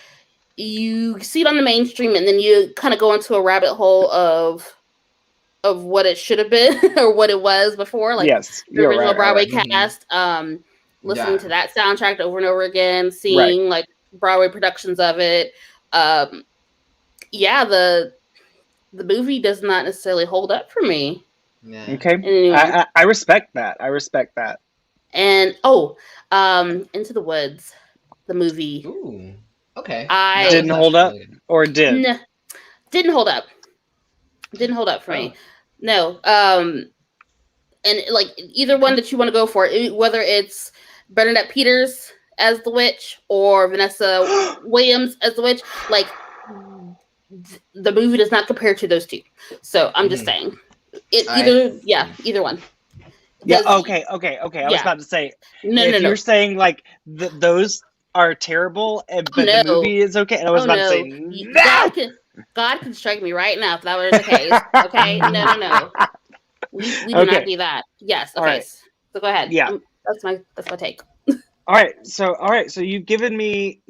you see it on the mainstream and then you kind of go into a rabbit hole of what it should have been or what it was before, like the original Broadway cast, listening to that soundtrack over and over again, seeing like Broadway productions of it. The movie does not necessarily hold up for me. Yeah. Okay. Anyway. I respect that. And Into the Woods, the movie. Ooh. Okay. I didn't hold up, or did? No, didn't hold up. Didn't hold up for me. No. And like either one that you want to go for, whether it's Bernadette Peters as the witch or Vanessa Williams as the witch, like the movie does not compare to those two. So I'm just saying, either one. Yeah. Okay. I was about to say, no. You're saying like those are terrible, but the movie is okay. And I was about to say, no! God can strike me right now if that were the case. Okay, no. We do not do that. Yes. Okay. Right. So go ahead. Yeah. That's my take. All right. So you've given me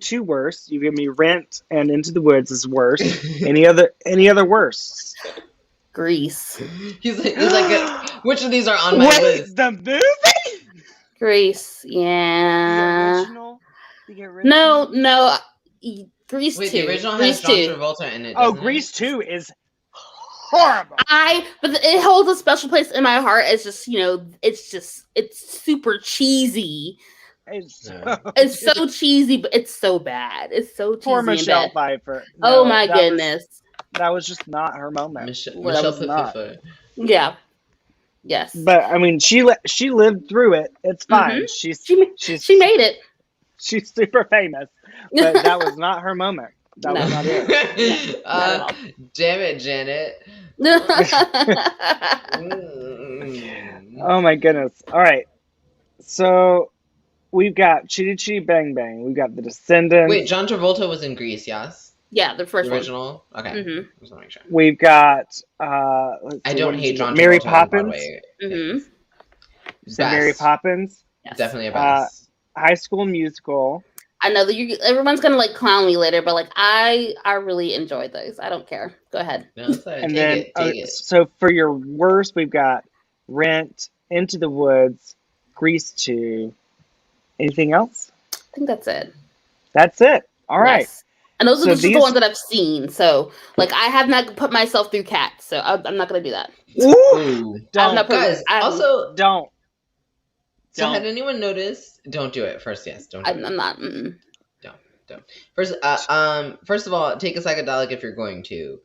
two worst. You've given me Rent and Into the Woods is worst. Any other worsts? Grease. He's like, which of these are on my list? The movie? Grease. Yeah. The original? The original? No. Grease 2. The original has John Travolta in it. Grease 2 is horrible. But it holds a special place in my heart. It's just, it's super cheesy. It's so cheesy, but it's so bad. It's so cheesy. Poor Michelle Pfeiffer. No, my goodness. That was just not her moment. Michelle Pfeiffer. Yeah. Yes. But I mean, she lived through it. It's fine. Mm-hmm. She made it. She's super famous, but that was not her moment. That was not it. Damn it, Janet. Oh my goodness. All right. So we've got Chitty Chitty Bang Bang. We've got The Descendants. Wait, John Travolta was in Grease, yes? Yeah, the first original. One. Okay. Mm-hmm. Just want to make sure. We've got I don't hate John Travolta. Mary Poppins. Mm-hmm. Mary Poppins. Yes. Definitely a best. High School Musical. I know that everyone's gonna like clown me later, but like I really enjoyed those. I don't care. Go ahead. No, sorry. Take it. So for your worst, we've got Rent, Into the Woods, Grease 2. Anything else? I think that's it. That's it. All right. Yes. And those are just the ones that I've seen. So like I have not put myself through Cats, so I'm not gonna do that. Ooh. Don't. Don't. So Don't. had anyone noticed? Don't do it. First, yes. Don't do it. I'm not. Don't. First of all, take a psychedelic if you're going to.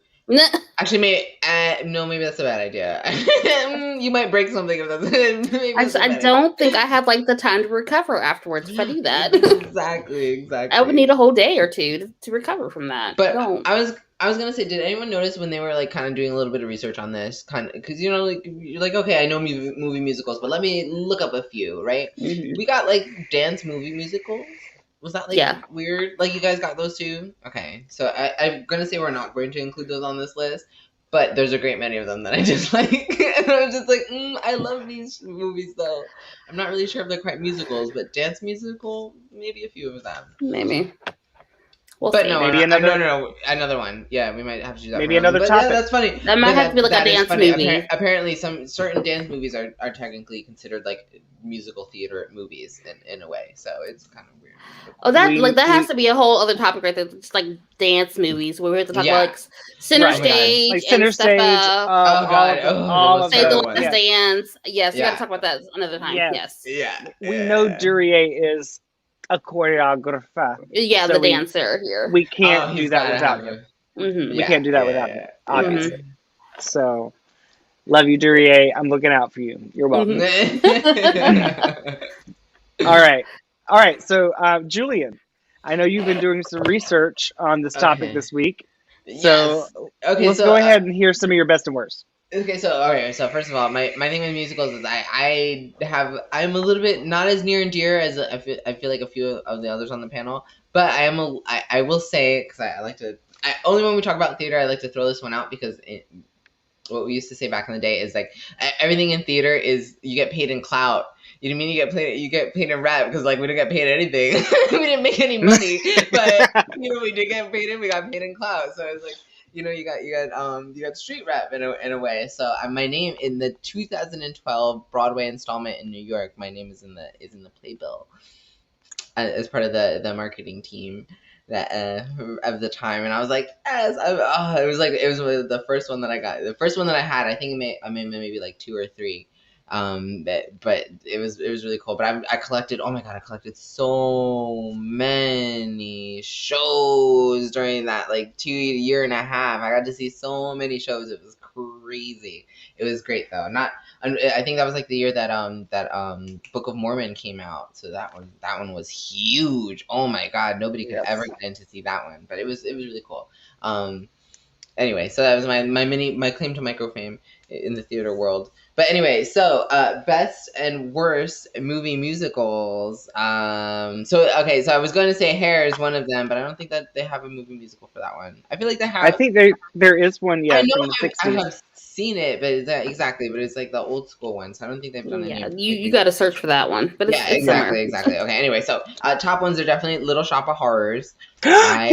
Actually, maybe that's a bad idea. You might break something if that's. I don't think I have like the time to recover afterwards if I do that. Exactly. I would need a whole day or two to recover from that. But I was gonna say, did anyone notice when they were like kind of doing a little bit of research on this, kind of because you know, like you're like, okay, I know movie musicals, but let me look up a few, right? Mhm. We got like dance movie musicals. Was that like Yeah. weird? Like you guys got those too? Okay, so I'm gonna say we're not going to include those on this list, but there's a great many of them that I just like, and I was just like, I love these movies though. I'm not really sure if they're quite musicals, but dance musical, maybe a few of them. Maybe. We'll But see. no, Maybe no, another one. Yeah, we might have to do that. Maybe for another but topic. Yeah, that's funny. That might But have to be like a that is dance funny. movie. Apparently, some certain dance movies are technically considered like musical theater movies in a way. So it's kind of weird. Oh, that We- like that has we- to be a whole other topic right there. Just like dance movies where we have to talk Yeah. about like center Right. stage Like center and stuff. stage. Oh, God. All of Say the those. last Yes. dance. Yes, we got Yeah. to talk about that another time. Yes. Yes. Yeah, We know Duryea is a choreographer. Yeah, So the we- dancer here. We can't do that without him. Mhm. We can't do that without him, him. obviously. So, love you, Duryea. I'm looking out for you. You're welcome. All right. So, Julian, I know you've been doing some research on this topic Okay. this week. So, Yes. Okay, let's so go ahead and hear some of your best and worst. Okay, so alright, so first of all, my thing with musicals is I'm a little bit not as near and dear as I feel like a few of the others on the panel, but I will say, because I like to only when we talk about theater I like to throw this one out because what we used to say back in the day is like everything in theater is you get paid in clout. You know what I mean? You get paid in rap because like we didn't get paid anything. We didn't make any money, but we did get paid in. We got paid in clout. So it's like you got street rap in a way. So my name in the 2012 Broadway installment in New York, my name is in the playbill as part of the marketing team that of the time, and I was like, yes, it was the first one that I got, the first one that I had. I think maybe like 2 or 3. But it was really cool. But I collected, oh my god, I collected so many shows during that like 2 year and a half. I got to see so many shows. It was crazy. It was great though. I think that was like the year that Book of Mormon came out. So that one was huge. Oh my god, nobody could ever get in to see that one. But it was really cool. Anyway, so that was my claim to micro fame in the theater world. But anyway, so best and worst movie musicals. So I was going to say Hair is one of them, but I don't think that they have a movie musical for that one. I feel like they have. I think there is one, I from know the I 60s. have seen it, but it's like the old school one. So I don't think they've done any. Yeah, you got to search for that one. But it's exactly. Okay. Anyway, so top ones are definitely Little Shop of Horrors. I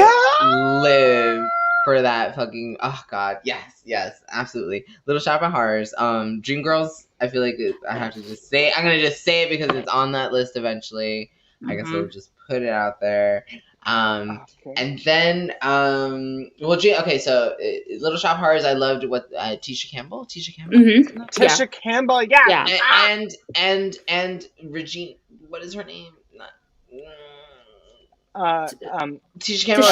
live for that fucking, oh god, yes, absolutely. Little Shop of Horrors. Dreamgirls, I feel like I have to just say, I'm gonna just say it because it's on that list eventually. I guess I'll just put it out there. And then, okay, so Little Shop of Horrors, I loved what Tisha Campbell. Mm-hmm. Tisha Campbell, yeah. And Regina, what is her name? Tisha Campbell.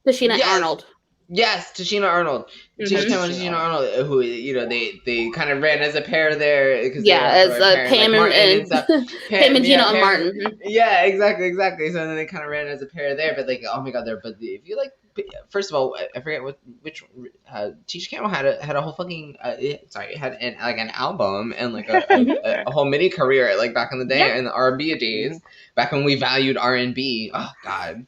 Tashina Arnold. Yes, Tashina Arnold. Tashina Arnold, who they kind of ran as a pair there. As Pam and Pam and Gina Martin. Yeah, exactly. So then they kind of ran as a pair there, but like, oh my god, if you like, first of all, I forget which Tisha Campbell had a whole fucking had an album and like a whole mini career like back in the day in the R&B days, back when we valued R&B. Oh god.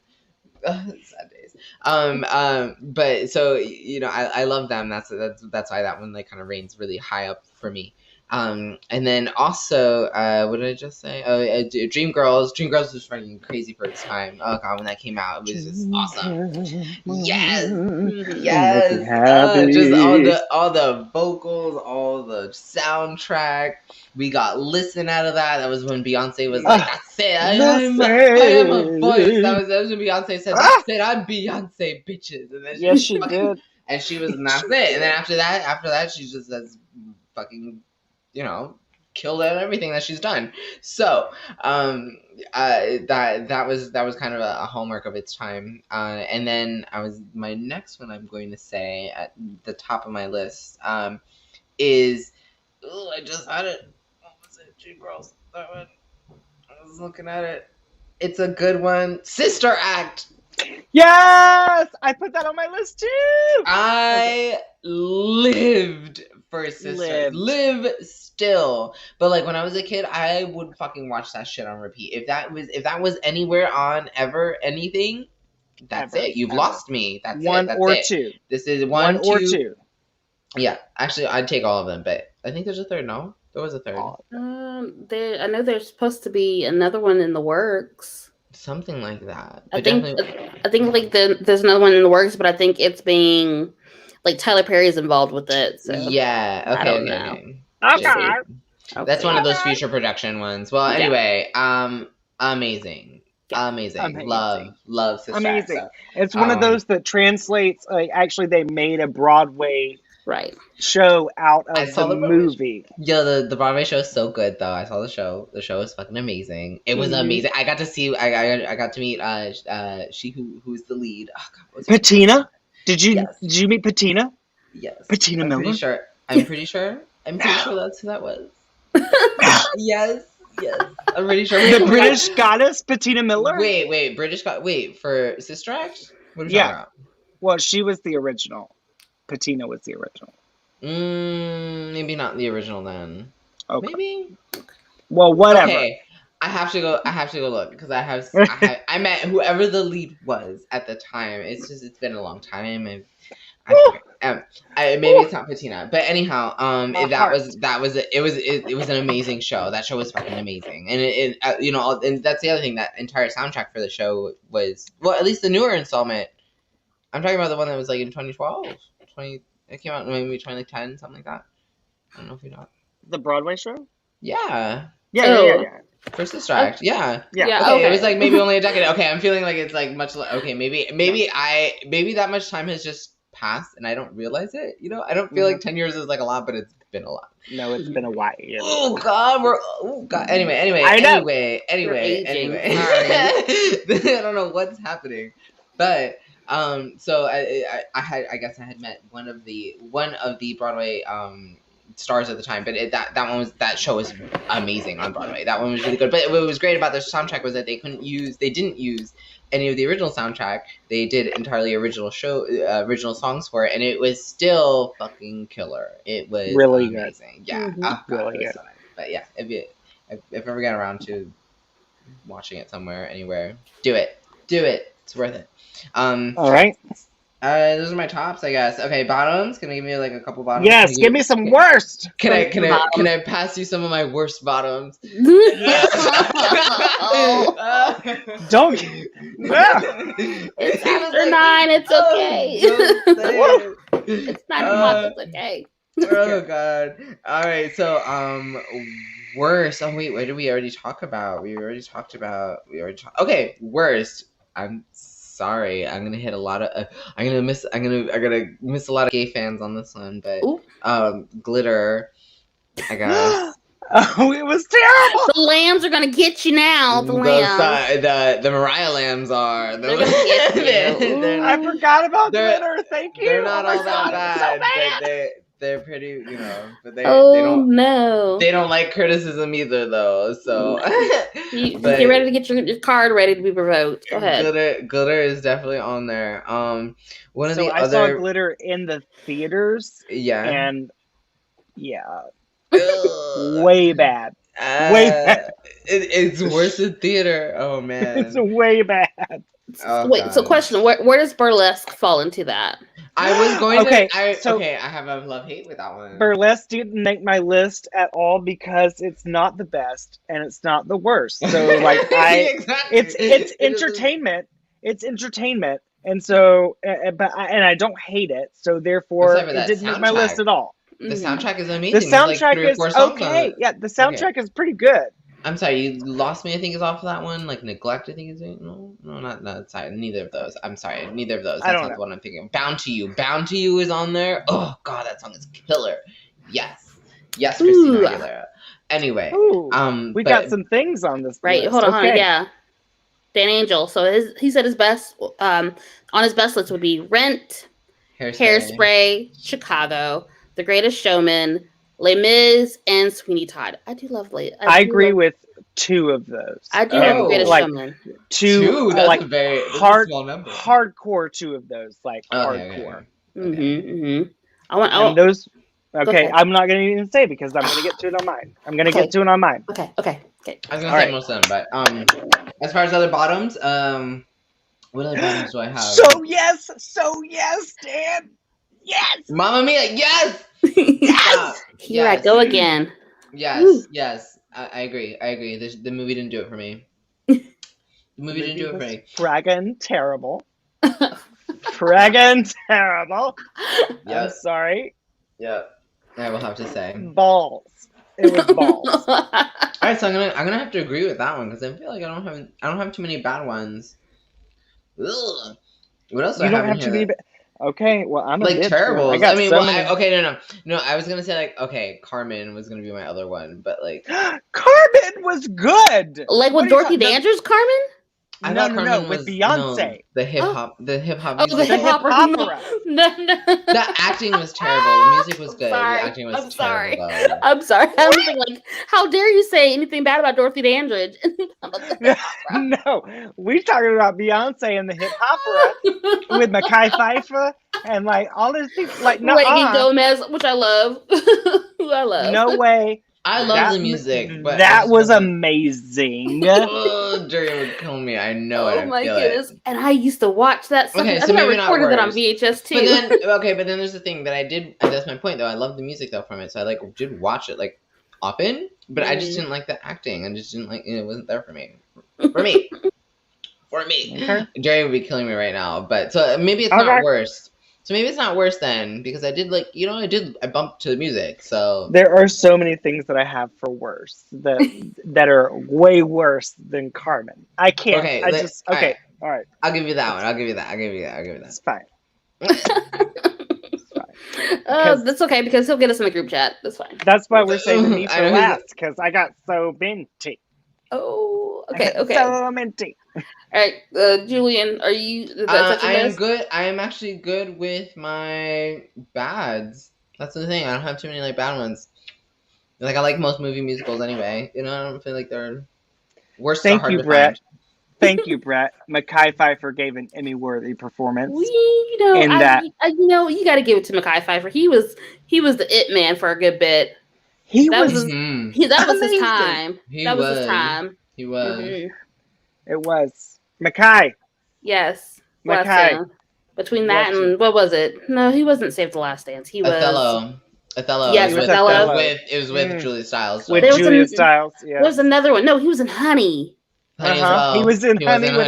Sad days. But so I love them. That's why that one like kind of reigns really high up for me. And then also, what did I just say? Dreamgirls. Dreamgirls was fucking crazy for its time. Oh god, when that came out, it was just awesome. Yes. Just all the vocals, all the soundtrack. We got Listen out of that. That was when Beyonce was like, "That's it. I am a voice." That was when Beyonce said, "That's it. I'm Beyonce, bitches." And then she did. And she was, and that's it. And then after that, she just has fucking, killed at everything that she's done. So, that was kind of a hallmark of its time. And then my next one I'm going to say at the top of my list, is, I just had it. What was it? Dreamgirls. That one. I was looking at it. It's a good one. Sister Act. Yes, I put that on my list too. I lived for Sister. Live still. But like when I was a kid, I would fucking watch that shit on repeat. If that was anywhere on ever anything, that's it. You've lost me. That's one it. That's or it. two. This is One or two. Yeah, actually, I'd take all of them, but I think there's a third. No, there was a third. I know there's supposed to be another one in the works. Something like that. I think like there's another one in the works, but I think it's being like Tyler Perry's involved with it. So yeah, okay, I don't know. Okay. That's one of those future production ones. Well, anyway, amazing. Love Sister Amazing. Act. It's one of those that translates. Like, actually, they made a Broadway show out of the movie. Yo, the Broadway show is so good though. I saw the show. The show is fucking amazing. It was amazing. I got to see. I got to meet she who's the lead. Oh, God, Patina. Did you meet Patina? Yes. Patina Miller. I'm pretty sure that's who that was. Yes. I'm pretty sure. The British goddess, Patina Miller? Wait, Wait, for Sister Act? What are you talking about? Well, she was the original. Patina was the original. Maybe not the original then. Okay. Maybe. Well, whatever. Okay. I have to go look because I met whoever the lead was at the time. It's been a long time. Maybe it's not Patina, but anyhow, it was an amazing show. That show was fucking amazing, and and that's the other thing. That entire soundtrack for the show was, well, at least the newer installment. I'm talking about the one that was like in 2012, it came out maybe 2010, something like that. I don't know if you know the Broadway show. Yeah. For Sister Act, yeah. Okay, it was like maybe only a decade. Okay, I'm feeling like it's like much. Okay, maybe that much time has just passed and I don't realize it. I don't feel like 10 years is like a lot, but it's been a lot. No, it's been a while. Yeah. Oh God. Anyway. I don't know what's happening, but so I guess I had met one of the Broadway stars at the time, but that show was amazing on Broadway. That one was really good. But what was great about the soundtrack was that they didn't use any of the original soundtrack. They did entirely original songs for it, and it was still fucking killer. It was really amazing. Good. Yeah, really good. But yeah, if ever get around to watching it somewhere, anywhere, do it. It's worth it. All right. Those are my tops, I guess. Okay, bottoms. Can I give you like a couple bottoms? Yes, give me some worst. Can I pass you some of my worst bottoms? Don't. It's after 9. It's okay. It's 9 o'clock. It's okay. Oh God. All right. So worst. Oh wait, what did we already talk about? Okay, worst. I'm sorry, I'm gonna hit a lot of. I'm gonna miss a lot of gay fans on this one, but Glitter, I guess. Oh, it was terrible. The lambs are gonna get you now. The Mariah lambs are. They're gonna get you. I forgot about Glitter. Thank you. They're not all that bad. So bad. They're pretty, but they don't like criticism either, though. So get ready to get your card ready to be revoked. Go ahead. Glitter is definitely on there. I saw Glitter in the theaters. Yeah. And way bad. Way bad. It's worse than theater. Oh man. It's way bad. Wait, so question, where does Burlesque fall into that? I was going I have a love-hate with that one. Burlesque didn't make my list at all because it's not the best and it's not the worst. So like it's entertainment. It's entertainment. And so I don't hate it. So therefore it didn't make my list at all. The soundtrack is amazing. The soundtrack is okay. Yeah, the soundtrack is pretty good. I'm sorry, you lost me. I think is off of that one. Like Neglect, I think is it. No, not. Sorry, neither of those. I'm sorry, neither of those. That's not the one I'm thinking of. Bound to You is on there. Oh God, that song is killer. Yes, Christina Aguilera. Anyway, we got some things on this. Right, list. hold on, yeah. Dan Angel. So he said his best on his best list would be Rent, Hairspray, Chicago, The Greatest Showman, Les Mis, and Sweeney Todd. I do love I agree with 2 of those. I do Oh. love The Greatest Like, Showman. 2, That's like, a very that's hard, a small number. hardcore 2 of those, like, Okay, hardcore. I want. And those, Go okay, ahead. I'm not going to even say because I'm going to get to it on mine. I'm going to Okay. get to it on mine. Okay. I was gonna All say right. most of them, but as far as other bottoms, what other bottoms do I have? So yes, Dan. Yes. Mamma Mia, yes. Yes. Here I Yes. go again. Yes. I agree. The movie didn't do it for me. The movie didn't do it for me. Fraggin' terrible. Fraggin' terrible. I'm Yes. sorry. Yeah. I will have to say. Balls. It was balls. All right, so I'm gonna have to agree with that one because I feel like I don't have too many bad ones. Ugh. What else do You I don't have have in to here? be. Okay, well, I'm a Like bitch. terrible. I got mean, so well, many. okay, no. I was gonna say like, okay, Carmen was gonna be my other one, but like, Carmen was good. Like What with are you Dorothy talking- Danger's Carmen? I No, thought no, Carmen no, with was Beyonce. the hip hop music. Oh, the hip hip hopper. opera. No. The acting was terrible. The music was good. Sorry. The acting was I'm sorry. terrible. Though. I'm sorry. I was thinking, like, how dare you say anything bad about Dorothy Dandridge? No, we talking about Beyonce and the hip opera with Mackay Pfeiffer and like all these people. Like, no, Lady Gomez, which I love. Who I love. no way. I love the music, but that was amazing. Oh, Jerry would kill me. I know it. Oh my feel goodness! It. And I used to watch that stuff. Okay, I so think I maybe not recorded that on worse. VHS too. But then there's the thing that I did. That's my point, though. I love the music though from it, so I like did watch it like often, but I just didn't like the acting. I just didn't like it. Wasn't there for me. For me. Okay. Jerry would be killing me right now, but so maybe it's not worse. So maybe it's not worse then, because I did I bumped to the music, so. There are so many things that I have for worse that are way worse than Carmen. I can't. Okay, all right. I'll give you that one. I'll give you that. It's fine. That's okay because he'll get us in the group chat. That's fine. That's why we're saving me I for know last because I got so minty. Oh, okay. So minty. All right, Julian, are you? I am good. I am actually good with my bads. That's the thing. I don't have too many like bad ones. Like I like most movie musicals anyway. You know, I don't feel like they're worse. Thank you, Brett. Thank you, Brett. Mackay Pfeiffer gave an Emmy-worthy performance. You got to give it to Mackay Pfeiffer. He was the it man for a good bit. That was his time. That was his time. He was. Mm-hmm. It was Mackay. Yes, Mackay. Between that and what was it? No, he wasn't Save the Last Dance. He was Othello. Yes, Othello. It was with Julia Stiles. With Julia Stiles. Yeah. There was another one. No, he was in Honey. Honey as well. He was in Honey with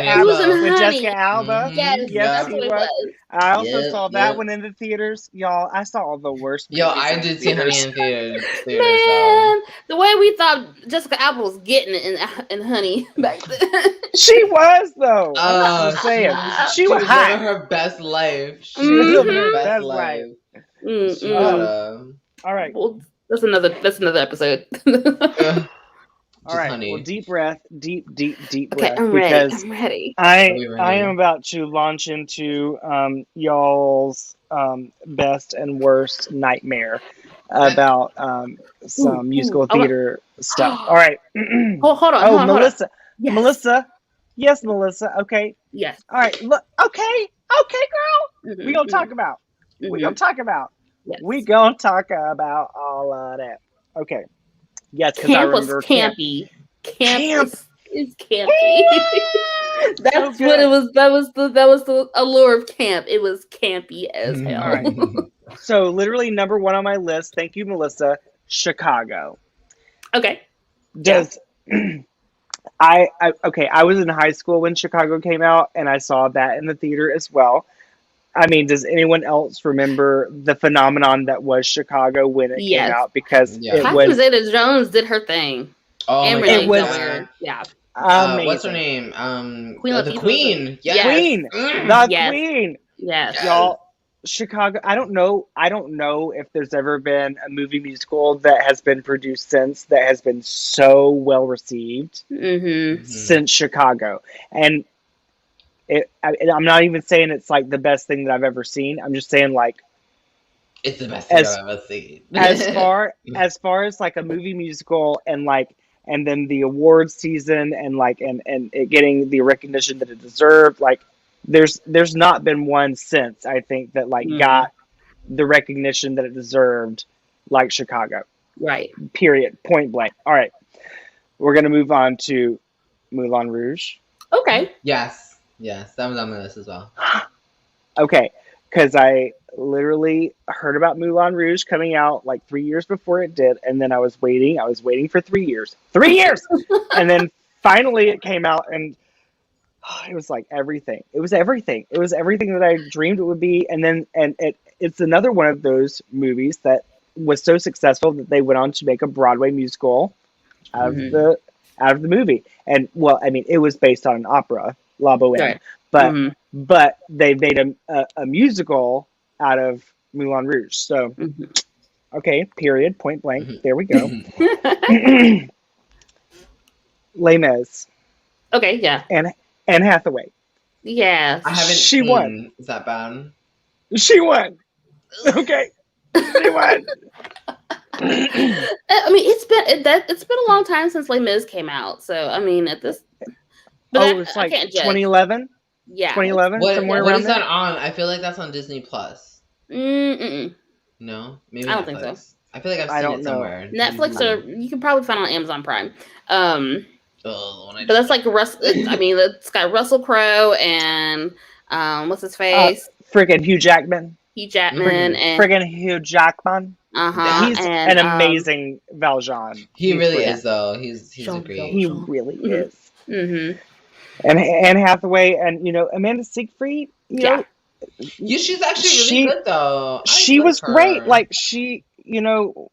Jessica Alba. Yes, yes, that's what it was. I also saw that one in the theaters. Y'all, I saw all the worst movies. Yo, I did see Honey in theaters. Man, the way we thought Jessica Alba was getting it in Honey back then. She was, though. I'm just saying. She was hot. Living her best life. She was was living her her best life. life. All right. Well, that's another episode. All right. Well, deep breath, deep breath. Okay, I'm ready. I am about to launch into y'all's best and worst nightmare about some musical theater stuff. All right. Hold on. Melissa. Yes. Melissa. Yes, Melissa. Okay. Yes. All right. Look. Okay, girl. Mm-hmm. We gonna talk about. We gonna talk about. Yes. We gonna talk about all of that. Okay. Yes, because I remember campy. Camp is campy. That's so what it was. That was the allure of camp. It was campy as hell. All right. So literally number one on my list. Thank you, Melissa. Chicago. Okay. I was in high school when Chicago came out, and I saw that in the theater as well. I mean, does anyone else remember the phenomenon that was Chicago when it came out? Because it was Zeta-Jones did her thing. Oh, it was amazing. What's her name? The Queen. Yes. Queen. The Queen. Yes. Y'all, Chicago. I don't know if there's ever been a movie musical that has been produced since that has been so well received since Chicago. And I'm not even saying it's like the best thing that I've ever seen. I'm just saying like it's the best thing I've ever seen. as far as like a movie musical and like and then the award season and like and it getting the recognition that it deserved. Like there's not been one since, I think, that like got the recognition that it deserved like Chicago. Right. Period. Point blank. All right. We're gonna move on to Moulin Rouge. Okay. Yes, that was on my list as well. Okay, because I literally heard about Moulin Rouge coming out like 3 years before it did, and then I was waiting for 3 years. 3 years! And then finally it came out, and it was like everything. It was everything. It was everything that I dreamed it would be, and then it's another one of those movies that was so successful that they went on to make a Broadway musical out of the movie. And well, I mean, it was based on an opera, La Boheme, Right. but they made a musical out of Moulin Rouge. So, okay, period, point blank. There we go. Les Mis. Okay, yeah. And Anne Hathaway. Yeah. I haven't. She won. Is that bad? She won. Okay. She won. I mean, it's been a long time since Les Mis came out. So I mean, at this, but It was like I can't judge. 2011. Yeah. 2011. Somewhere What around is there. that on? I feel like that's on Disney Plus. Mm-mm. No, maybe I don't Netflix. think so. I feel like I've I seen don't it know. somewhere. Netflix, or you can probably find it on Amazon Prime. When But that's like I mean, it's got Russell Crowe and what's his face? Friggin' Hugh Jackman. Hugh Jackman and Friggin' Hugh Jackman. He's and, an amazing Valjean. He really great. is, though. He's a great. He really is. Mm-hmm. And Anne Hathaway and Amanda Seyfried. You know, She's actually really good, though. She was her. great. Like she,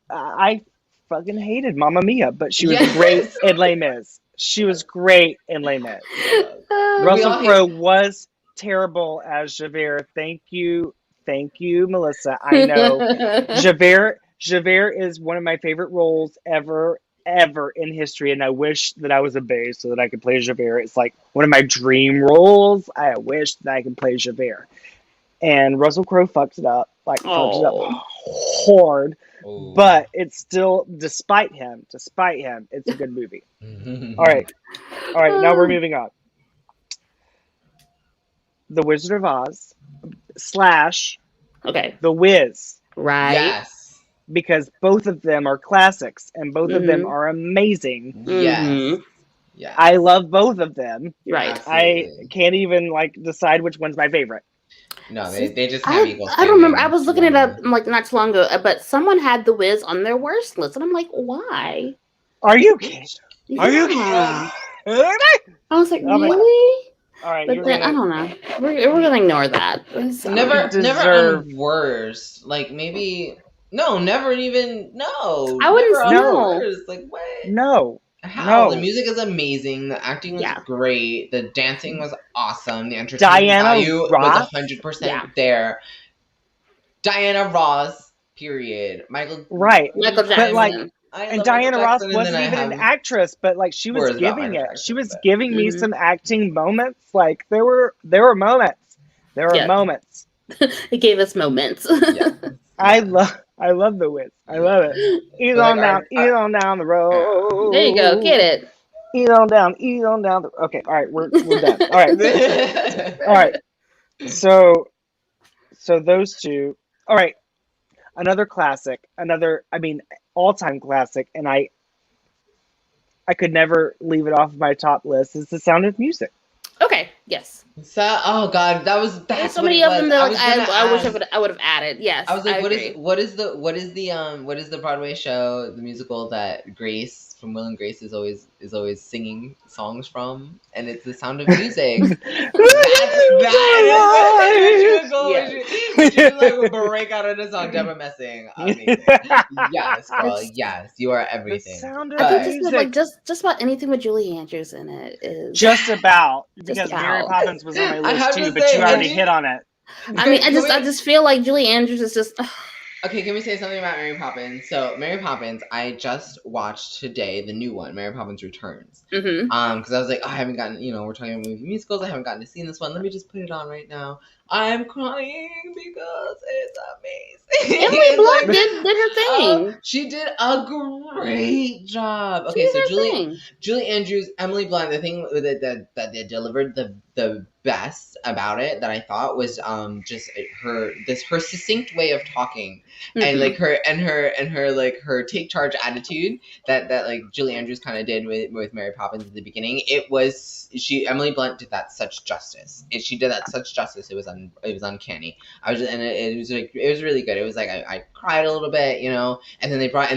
I fucking hated Mamma Mia, but she was great in Les Mis. She was great in Les Mis. Russell Crowe was terrible as Javert. Thank you, Melissa. I know Javert is one of my favorite roles ever in history, and I wish that I was a beige so that I could play Javert. It's like one of my dream roles. I wish that I could play Javert. And Russell Crowe fucks it up, fucks it up hard. Ooh. But it's still, despite him, it's a good movie. All right, now we're moving on. The Wizard of Oz / The Wiz. Right. Yes. Because both of them are classics and both of them are amazing. Yes. Yeah. I love both of them. Right. Absolutely. I can't even decide which one's my favorite. No, they just have equal. I don't remember. I was looking it up not too long ago, but someone had The Wiz on their worst list, and I'm like, why? Are you kidding? Are you kidding? I was like, Oh my really? All right, But then, I don't know. We're gonna ignore that. Never on worst. Like maybe never even no. I wouldn't never on know. worst. Like what? No. How? No. The music is amazing. The acting was great. The dancing was awesome. The entertainment Diana value Ross? was 100% there. Diana Ross, period. Michael Jackson. But and Diana Ross wasn't even an actress, but she was giving it. She was giving me some acting moments. There were moments. There were moments. It gave us moments. I love The Wiz. I love it. Ease on down the road. There you go. Get it. Ease on down. Okay. All right. We're done. All right. All right. So those two. All right. Another classic. All-time classic, and I could never leave it off of my top list, is The Sound of Music. Okay. Yes. Oh God, that's so many of them that I wish I would have added. Yes. I was like, what is the Broadway show, the musical that Grace from Will and Grace is always singing songs from, and it's The Sound of Music. She would break out in a song, Deborah Messing. Amazing. Yes, girl. Yes, you are everything. The Sound of Music. Just about anything with Julie Andrews in it is just about because Mary Poppins was on my list too, but you already hit on it. I mean, I just feel like Julie Andrews is just. Okay, can we say something about Mary Poppins? So, Mary Poppins, I just watched today the new one, Mary Poppins Returns. Because I was like, I haven't gotten, we're talking about movie musicals, I haven't gotten to see this one. Let me just put it on right now. I'm crying because it's amazing. Emily It's Blunt like, did her thing. she did a great job. She Okay, did so her thing. Julie Andrews, Emily Blunt. The thing with it that they delivered the best about it that I thought was just her succinct way of talking, and like her like her take charge attitude that like Julie Andrews kind of did with Mary Poppins at the beginning. Emily Blunt did that such justice. She did that such justice. It was uncanny. It was really good. It was like I cried a little bit, you know, and then they brought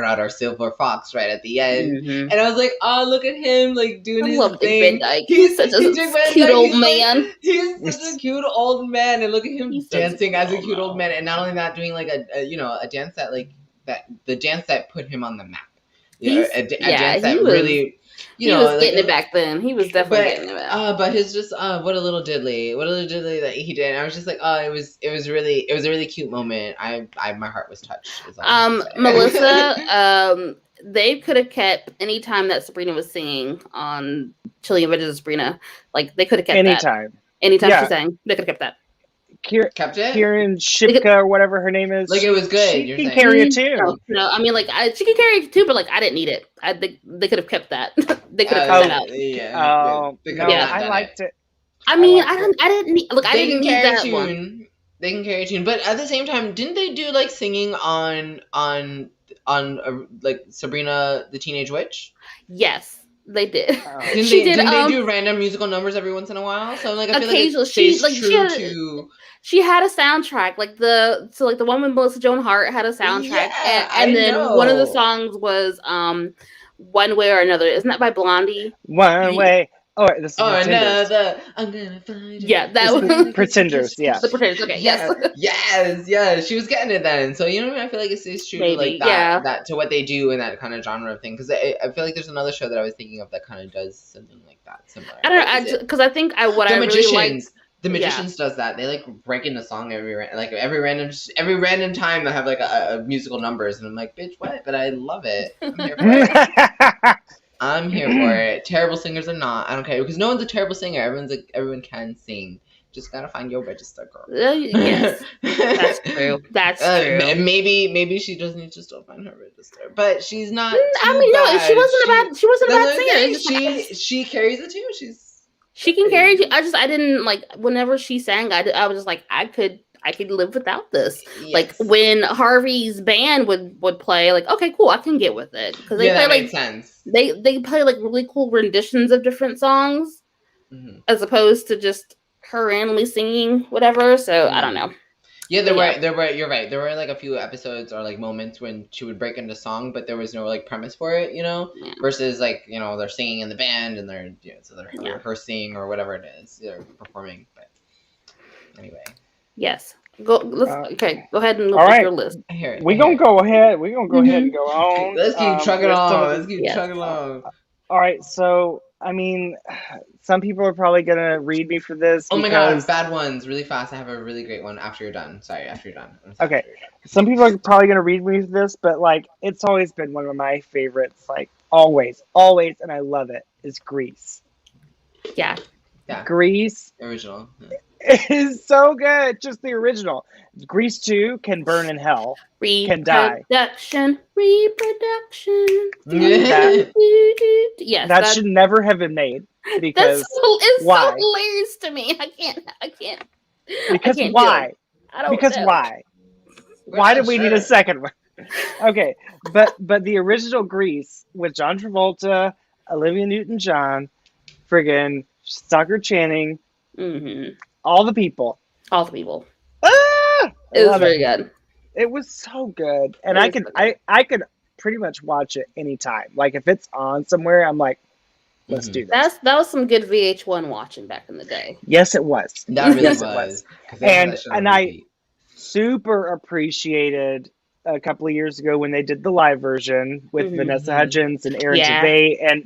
out our silver fox right at the end, and I was like, oh, look at him like doing his love thing. Dick Van Dyke. He's such a cute old man. He's such a cute old man, and look at him He's dancing as a cute old man, and not only that, doing like a dance the dance that put him on the map. A dance that really. He was getting it back then. He was definitely getting it back. But his just what a little diddly that he did. And I was just like, oh, it was a really cute moment. My heart was touched. Melissa, they could have kept any time that Sabrina was singing on Chili Adventures of Sabrina. Like they could have kept anytime she sang, they could have kept that. Kept it? Kieran Shipka or whatever her name is. Like it was good. She can carry a tune. No, I mean like she can carry a tune, but like I didn't need it. I think they could have kept that. They could have cut that out. Yeah, I liked it. I mean, I didn't need. Look, I didn't need that tune. one. They can carry a tune, but at the same time, didn't they do like singing on like Sabrina the Teenage Witch? Yes. They did. Didn't they do random musical numbers every once in a while? So like I feel like it stays true to. She had a soundtrack, like the one with Melissa Joan Hart had a soundtrack, and then one of the songs was One Way or Another. Isn't that by Blondie? One Way. Oh, this is another. I'm gonna find you. Yeah, that was Pretenders. Yeah, the Pretenders. Okay, yes. She was getting it then. So you know what I mean? I feel like it stays true to like that to what they do in that kind of genre of thing. Because I feel like there's another show that I was thinking of that kind of does something like that similar. I don't know, because I think what I really like. The Magicians does that. They like break into song every random time they have like a musical numbers, and I'm like, bitch, what? But I love it. I'm here for it. I'm here for it. Terrible singers or not, I don't care, because no one's a terrible singer. Everyone can sing. Just gotta find your register, girl. Yes, that's true. That's true. Maybe she just needs to still find her register, but she's not. I mean, no, she wasn't a bad singer. She carries it too. She can carry. I didn't like whenever she sang. I was just like I could live without this. Yes. Like when Harvey's band would play, like okay, cool, I can get with it because they play like sense. They play like really cool renditions of different songs, as opposed to just her randomly singing whatever. So I don't know. Yeah, you're right. There were like a few episodes or like moments when she would break into song, but there was no like premise for it, you know. Yeah. Versus like they're singing in the band and they're rehearsing or whatever it is, they're performing. But anyway. Yes. Go ahead and look at your list. We're gonna go ahead and go on. Let's keep trucking along. All right, so I mean, some people are probably gonna read me for this. Oh my god, bad ones, really fast. I have a really great one after you're done. After you're done. Okay, some people are probably gonna read me for this, but like, it's always been one of my favorites. Like always, and I love it. Is Grease. Yeah. Grease. Original. It is so good. Just the original. Grease 2 can burn in hell. Can die. Reproduction. Yes. That should never have been made. Because it's why? So hilarious to me. I can't. Because why? I don't because know. Why? Why did we need a second one? Okay, but the original Grease with John Travolta, Olivia Newton-John, friggin' Stockard Channing, all the people. It was very good. It was so good, and I could pretty much watch it anytime. Like if it's on somewhere, I'm like, let's do this. That was some good VH1 watching back in the day. Yes, it was. That really was. And I super appreciated a couple of years ago when they did the live version with Vanessa Hudgens and Aaron Tveit and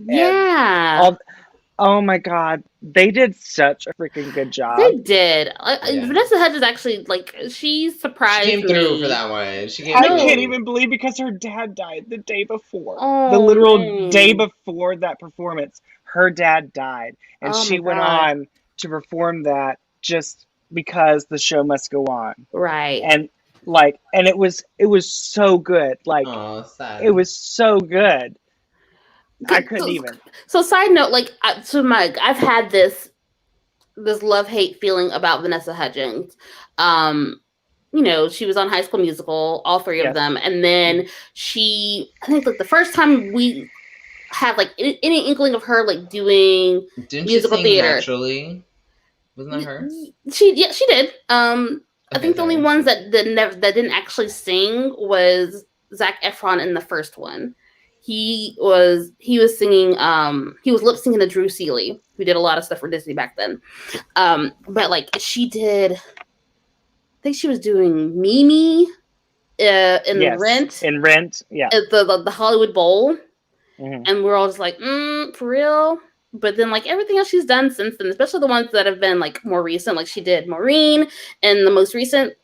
oh my god, they did such a freaking good job. They did. Vanessa Hudgens actually, like, she surprised me. She came through for that one. I can't even believe, because her dad died the day before. The literal day before that performance, her dad died. And she went on to perform that just because the show must go on. Right. And it was so good. Like, Oh, sad. it was so good. I couldn't even. So side note, like, I've had this love-hate feeling about Vanessa Hudgens. You know, she was on High School Musical, all three of them, and then I think like the first time we had like any inkling of her like doing musical theater. Naturally, wasn't that her? She did. I think the only ones that didn't actually sing was Zac Efron in the first one. He was singing. He was lip syncing to Drew Seeley, who did a lot of stuff for Disney back then. But like she did. I think she was doing Mimi in Rent. In Rent, yeah. At the Hollywood Bowl. Mm-hmm. And we're all just like, for real? But then like everything else she's done since then, especially the ones that have been like more recent, like she did Maureen and the most recent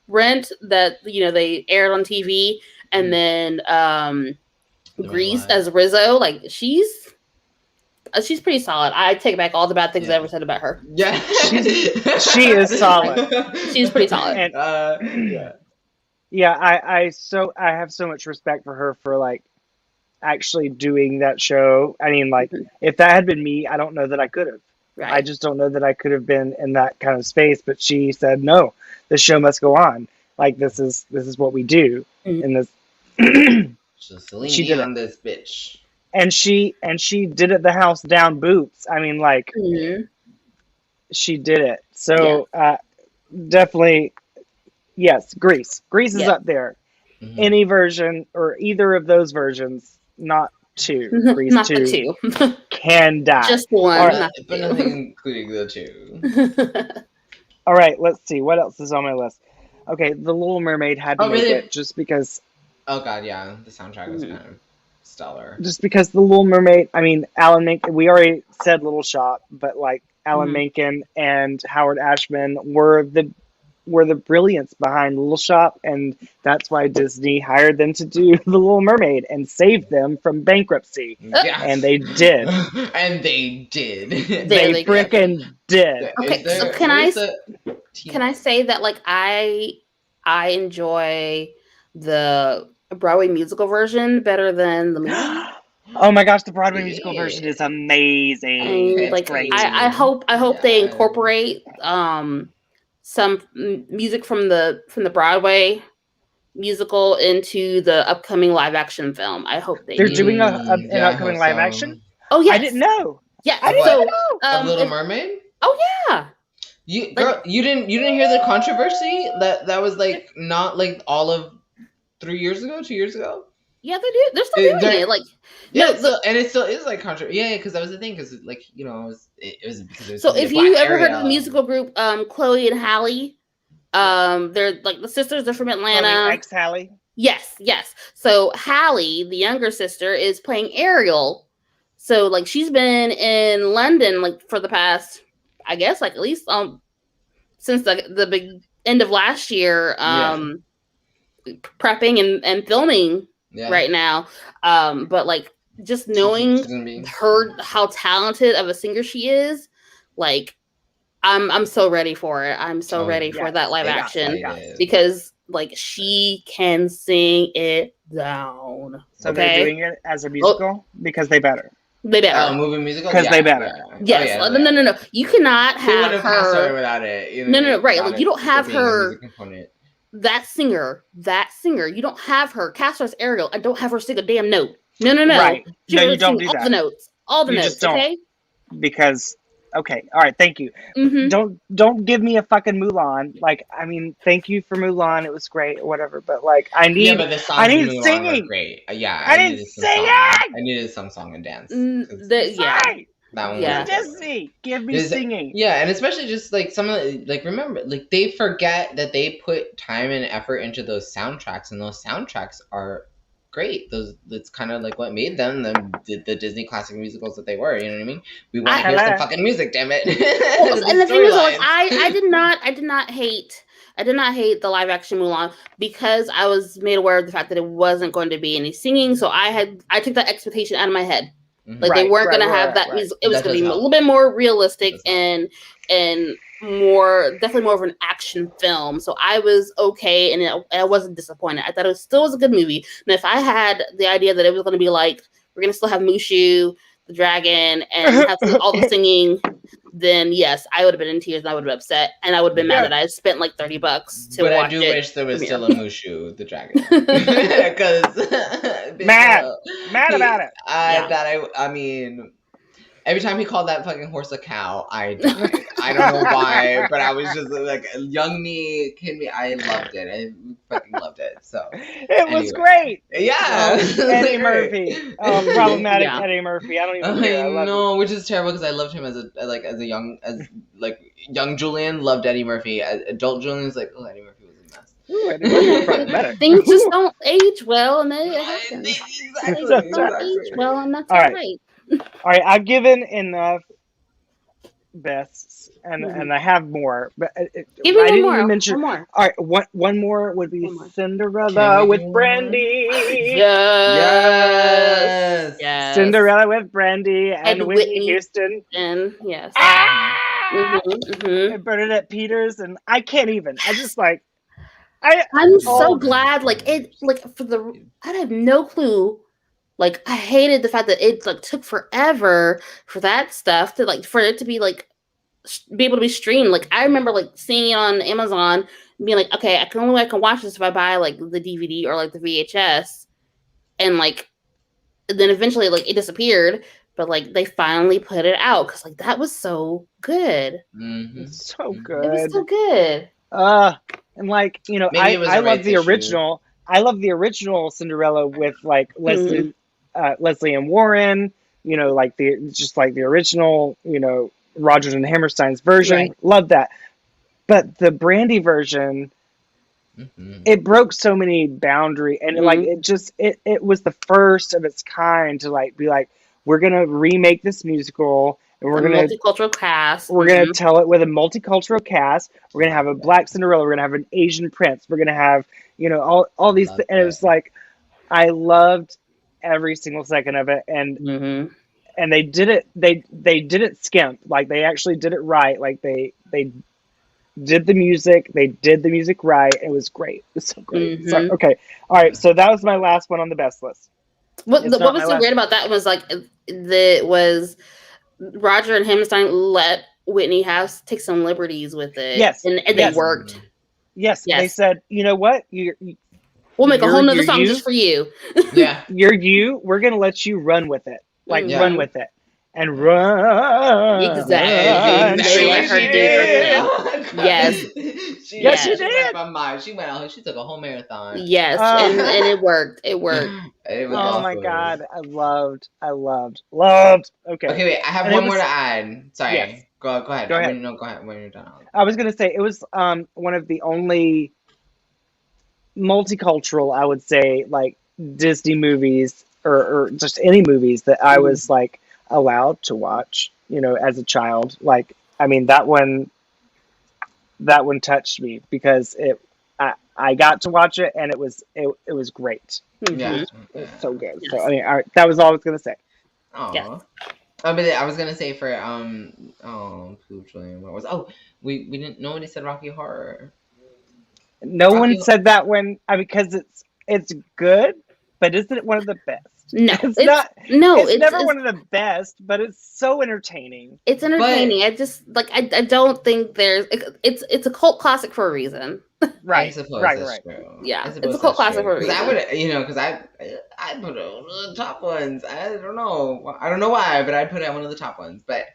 Rent that, you know, they aired on TV, and then Grease as Rizzo. Like she's pretty solid. I take back all the bad things I ever said about her. Yeah, she is solid. She's pretty solid. And, I have so much respect for her for like actually doing that show. I mean, like, if that had been me, I don't know that I could have. Right. I just don't know that I could have been in that kind of space. But she said, "No, the show must go on. Like, this is what we do." In this, she did on this bitch. And she did it the house down boots. I mean, like, she did it. So definitely, yes, Grease. Grease is up there. Mm-hmm. Any version or either of those versions, not two. Grease not 2 the 2. Can die. Just one. Right. But nothing including the 2. All right, let's see. What else is on my list? Okay, The Little Mermaid had to make it just because... Oh, God, yeah. The soundtrack was kind of stellar. Just because The Little Mermaid, I mean, Alan Menken, we already said Little Shop, but like Alan Menken and Howard Ashman were the brilliance behind Little Shop, and that's why Disney hired them to do The Little Mermaid and saved them from bankruptcy. Yes. And they did. And they did. They freaking did. Okay, so can I say that like I enjoy the Broadway musical version better than the movie? Oh my gosh, the Broadway musical version is amazing. Like, great. I hope they incorporate some music from the Broadway musical into the upcoming live action film. I hope they're doing an upcoming live action. Oh yeah, I didn't know. Yeah, I didn't know. A Little Mermaid. Oh yeah. You didn't hear the controversy that was like not like all of 3 years ago, 2 years ago. Yeah, they do. They're still doing it. Like, yeah, and it still is like controversy. Yeah, because that was the thing. Because like it was because it was. So if you ever heard of the musical group Chloe and Halle, they're like the sisters. They're from Atlanta. Ex Halle. Yes. So Halle, the younger sister, is playing Ariel. So like she's been in London like for the past, I guess, like at least since the big end of last year, prepping and filming. Yeah. Right now, but like just knowing her, how talented of a singer she is, like I'm so ready for it. I'm so ready for that live action because like she can sing it down. So they're doing it as a musical because they better. They better. Movie musical because they better. Yes. No. You cannot have her without it. No. Right. Like you don't have her. That singer, you don't have her cast her as Ariel. I don't have her sing a damn note. No. Right. No, you don't do all that. All the notes. Just don't. Okay. Because, okay, all right, thank you. Mm-hmm. Don't give me a fucking Mulan. Like, I mean, thank you for Mulan. It was great or whatever. But like, I need singing. Great. Yeah. I need singing. I needed some song and dance. That one was Disney. Give me singing. Yeah, and especially just like some of the, like remember, like they forget that they put time and effort into those soundtracks, and those soundtracks are great. That's kind of like what made them the Disney classic musicals that they were. You know what I mean? We want to hear some fucking music, damn it. And the thing is, like, I did not hate the live action Mulan because I was made aware of the fact that it wasn't going to be any singing. So I took that expectation out of my head. Like they weren't going to have that. It was going to be a little bit more realistic and definitely more of an action film. So I was okay, and I wasn't disappointed. I thought it still was a good movie. And if I had the idea that it was going to be like, we're going to still have Mushu, the dragon, and have all the singing, then yes, I would have been in tears and I would have been upset, and I would have been mad that I spent like $30 to watch it. But I do wish there was still a Mushu, the dragon, because mad about it. I mean, every time he called that fucking horse a cow, I died. I don't know why, but I was just like, young me, kid me, I loved it. I fucking loved it. So it was great. Yeah, Eddie Murphy, problematic Eddie Murphy. I don't even care. I know, which is terrible because I loved him as a young Julian. Loved Eddie Murphy. As adult Julian's like, oh, Eddie Murphy was a mess. Ooh, Eddie Murphy probably better. Things just don't age well, and they happen. Exactly. Don't age well, and that's all right. All right, I've given enough bests, and I have more. But give me one more. One more. All right, one more would be Cinderella with Brandy. Yes. Cinderella with Brandy and Whitney Houston. And yes. And Bernadette Peters, and I can't even. I just like. I'm so glad. I have no clue. Like, I hated the fact that it like took forever for that stuff to like for it to be like be able to be streamed. Like, I remember like seeing it on Amazon and being like, okay, I can watch this if I buy like the DVD or like the VHS, and like then eventually like it disappeared. But like they finally put it out because like that was so good. Mm-hmm. So good. It was so good. And like, you know, I love the original. I love the original Cinderella with like Leslie and Warren, you know, like the original, you know, Rodgers and Hammerstein's version. Right. Love that. But the Brandy version, it broke so many boundaries, and like it was the first of its kind to like be like, we're gonna remake this musical. And we're gonna multicultural cast. We're gonna tell it with a multicultural cast. We're gonna have a Black Cinderella. We're gonna have an Asian prince. We're gonna have, you know, all these. And it was like, I loved every single second of it. And and they did it. They didn't skimp. Like, they actually did it right. Like they did the music. They did the music right. It was great. It was so great. So, okay, all right. So that was my last one on the best list. What was so great about that was like Roger and Hammerstein let Whitney take some liberties with it. Yes. And they worked. Yes. They said, you know what? We'll make a whole nother song just for you. Yeah. We're going to let you run with it. Like, run with it. And run. Exactly. They let her do her thing. Yes. She did. She went out. She took a whole marathon. Yes. And it worked. It worked. It was awesome. My God. I loved. Okay. Okay, wait. I have one more to add. Sorry. Yes. Go ahead. Go ahead. No, go ahead when you're done. I was going to say, it was one of the only multicultural, I would say, like Disney movies or just any movies that I was like allowed to watch, you know, as a child. Like, I mean, that one touched me because I got to watch it, and it was great. Yeah, it was so good. Yes. So I mean, all right, that was all I was gonna say. Oh, yes. But I was gonna say for what was we didn't, nobody said Rocky Horror. No one said that one because it's good, but isn't it one of the best? No, it's not. No, it's never one of the best, but it's so entertaining. It's entertaining. I just like I don't think it's a cult classic for a reason. Right. I suppose that's true. Yeah, it's a cult classic for a reason. I would, because I put it one of the top ones. I don't know why, but I put it on one of the top ones. But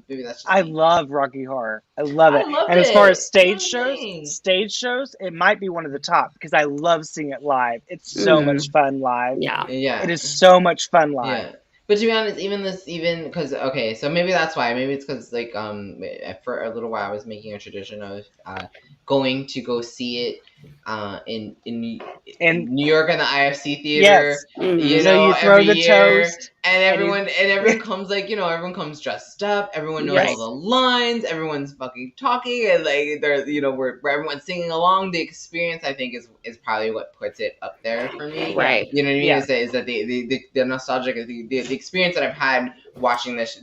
maybe that's just I love Rocky Horror. I love it. And as far as stage shows, it might be one of the top because I love seeing it live. It's so much fun live. Yeah. It is so much fun live. Yeah. But to be honest, even because so maybe that's why. Maybe it's because like for a little while I was making a tradition of going to go see it in New York in the IFC theater. Yes. You know, you throw the year, toast, and everyone comes like, everyone comes dressed up. Everyone knows all the lines. Everyone's fucking talking, and like they're where everyone's singing along. The experience, I think, is probably what puts it up there for me. Right. You know what I mean? Yeah. Is that the nostalgic, the experience that I've had watching this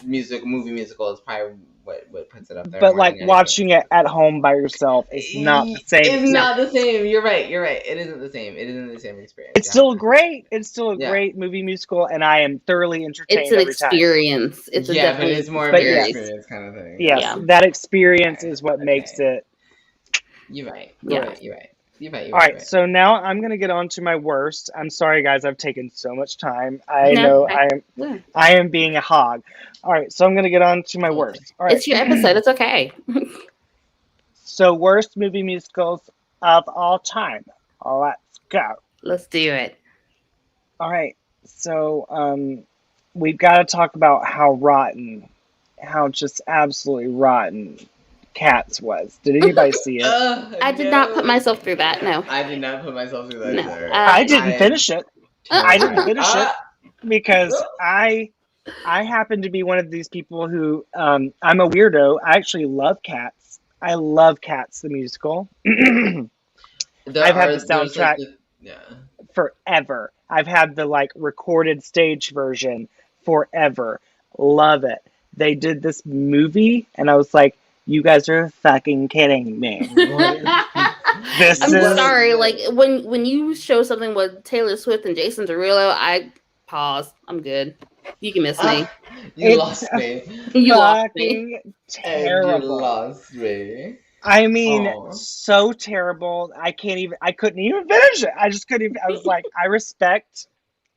movie musical is probably what puts it up there. But more like than anything. watching it at home by yourself is not the same. It's not the same. You're right. It isn't the same. It isn't the same experience. It's still great. It's still a Yeah. great movie musical, and I am thoroughly entertained It's an every time. experience. It's a Yeah, but definitely it's more of But an yes. experience kind of thing. Yes, Yeah. that experience is what makes it. You're right. Yeah. You're right. All right, so now I'm gonna get on to my worst. I'm sorry, guys. I've taken so much time. I No, know Yeah. I am being a hog. All right, so I'm gonna get on to my worst. All right. It's your episode. It's okay. So worst movie musicals of all time. Let's go. Let's do it. All right. So we've got to talk about how just absolutely rotten Cats was. Did anybody see it? I did not put myself through that. No. I did not put myself through that No. either. I didn't finish it. I didn't finish it because Ah. I happen to be one of these people who I'm a weirdo. I actually love Cats. I love Cats the musical. I've had the soundtrack forever. I've had the like recorded stage version forever. Love it. They did this movie and I was like, you guys are fucking kidding me. I'm sorry. Like when you show something with Taylor Swift and Jason Derulo, I pause. I'm good. You can miss me. You lost me. You lost me. Terrible. You lost me. I mean, so terrible. I couldn't even finish it. I just couldn't even. I was like, I respect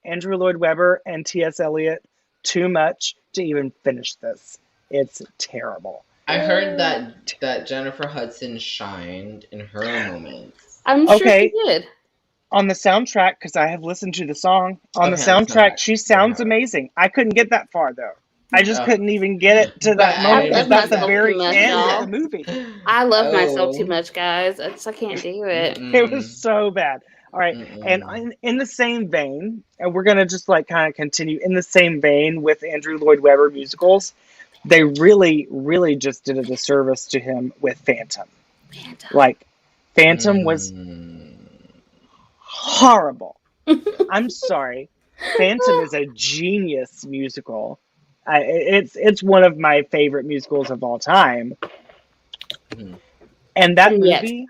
Andrew Lloyd Webber and T.S. Eliot too much to even finish this. It's terrible. I heard that Jennifer Hudson shined in her moments. I'm sure she did. On the soundtrack, because I have listened to the song. On the soundtrack, she sounds amazing. I couldn't get that far, though. I just couldn't even get it to that moment. Because that's the very end of the movie. I love myself too much, guys. I can't do it. It was so bad. All right. And in the same vein, and we're going to just like kind of continue in the same vein with Andrew Lloyd Webber musicals, they really, really just did a disservice to him with Phantom. Like, Phantom was horrible. I'm sorry. Phantom is a genius musical. It's one of my favorite musicals of all time. And that movie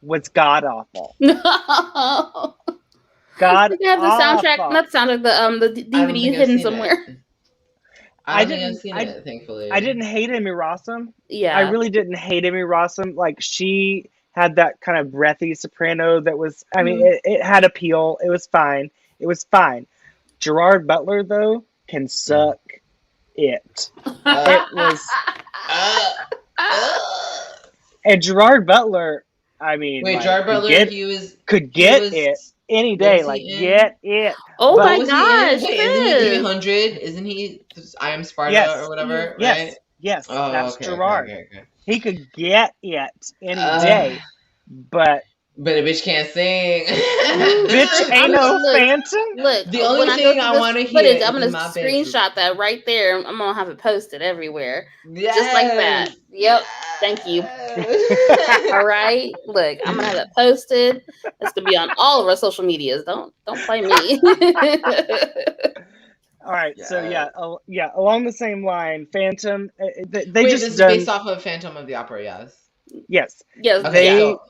was god awful. No. God You have the soundtrack, awful. not the soundtrack, the DVD hidden somewhere. I don't think I've seen it, thankfully. I didn't hate Amy Rossum. Yeah. I really didn't hate Amy Rossum. Like, she had that kind of breathy soprano that was, I mean, it had appeal. It was fine. It was fine. Gerard Butler, though, can suck it. It was... and Gerard Butler, I mean... Wait, like, Gerard Butler, could get it any day. Like, get it. Oh But- my gosh, Wait, isn't he 300? Isn't he I Am Sparta Yes. or whatever, Yes. right? Yes, Oh, that's okay, Gerard. okay. He could get it any day, but But a bitch can't sing. bitch ain't no Phantom. Look, The only when I thing go I through wanna this hear footage, is I'm gonna in my bedroom. screenshot that right there. I'm gonna have it posted everywhere, Yes. just like that. Yep. Thank you. All right. Look, I'm gonna have it posted. It's gonna be on all of our social medias. Don't play me. All right, so yeah, along the same line, Phantom. They Wait, just this is done, based off of Phantom of the Opera, yes. yes. Yes. Okay, They. so,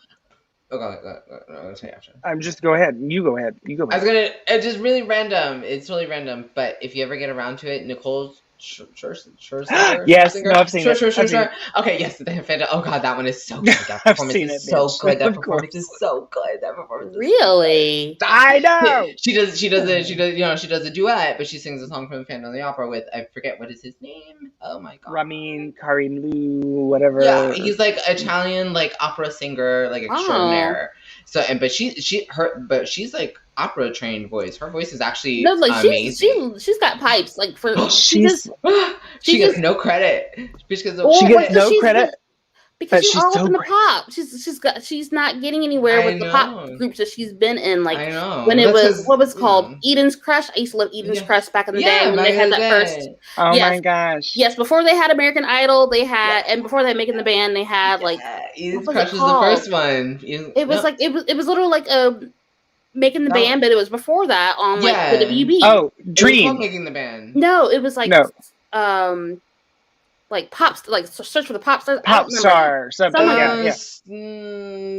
I'll tell you after. I'm just go ahead. You go ahead. You go I was ahead. it's just really random. It's really random, but if you ever get around to it, Nicole Scherzinger? Yes, no, I've seen it. I've seen it. Okay, yes, the Phantom. Oh god, that one is so good. That I've performance seen is it, so bitch. good. That Of performance course. is so good. That performance is Really? I know. She does a duet, but she sings a song from Phantom of the Opera with, I forget what is his name. Oh my god. Ramin Karimloo, whatever. Yeah, he's like Italian, like opera singer, like extraordinaire. So, but she's like opera trained voice. Her voice is actually No, like amazing. she's got pipes. Like for She's she gets no credit. Bitch gets no she credit. gets no credit. Because But she's she's all so up in the great. pop. She's not getting anywhere I with the know. pop groups that she's been in. Like I know. when it That's was 'cause, what was you called know. Eden's Crush. I used to love Eden's Yeah. Crush back in the Yeah, day when back they in had the that day. first. Oh Yes. my gosh. Yes, before they had American Idol, they had, and before they had Making the Band, they had like Eden's what was Crush it is the called? first one. It was like it was literally like a Making the No. Band, but it was before that on like the Yeah. WB. Oh, It was called Dream. Making the Band. No, it was like No. like search for the pop stars. I Pop don't remember. star or something.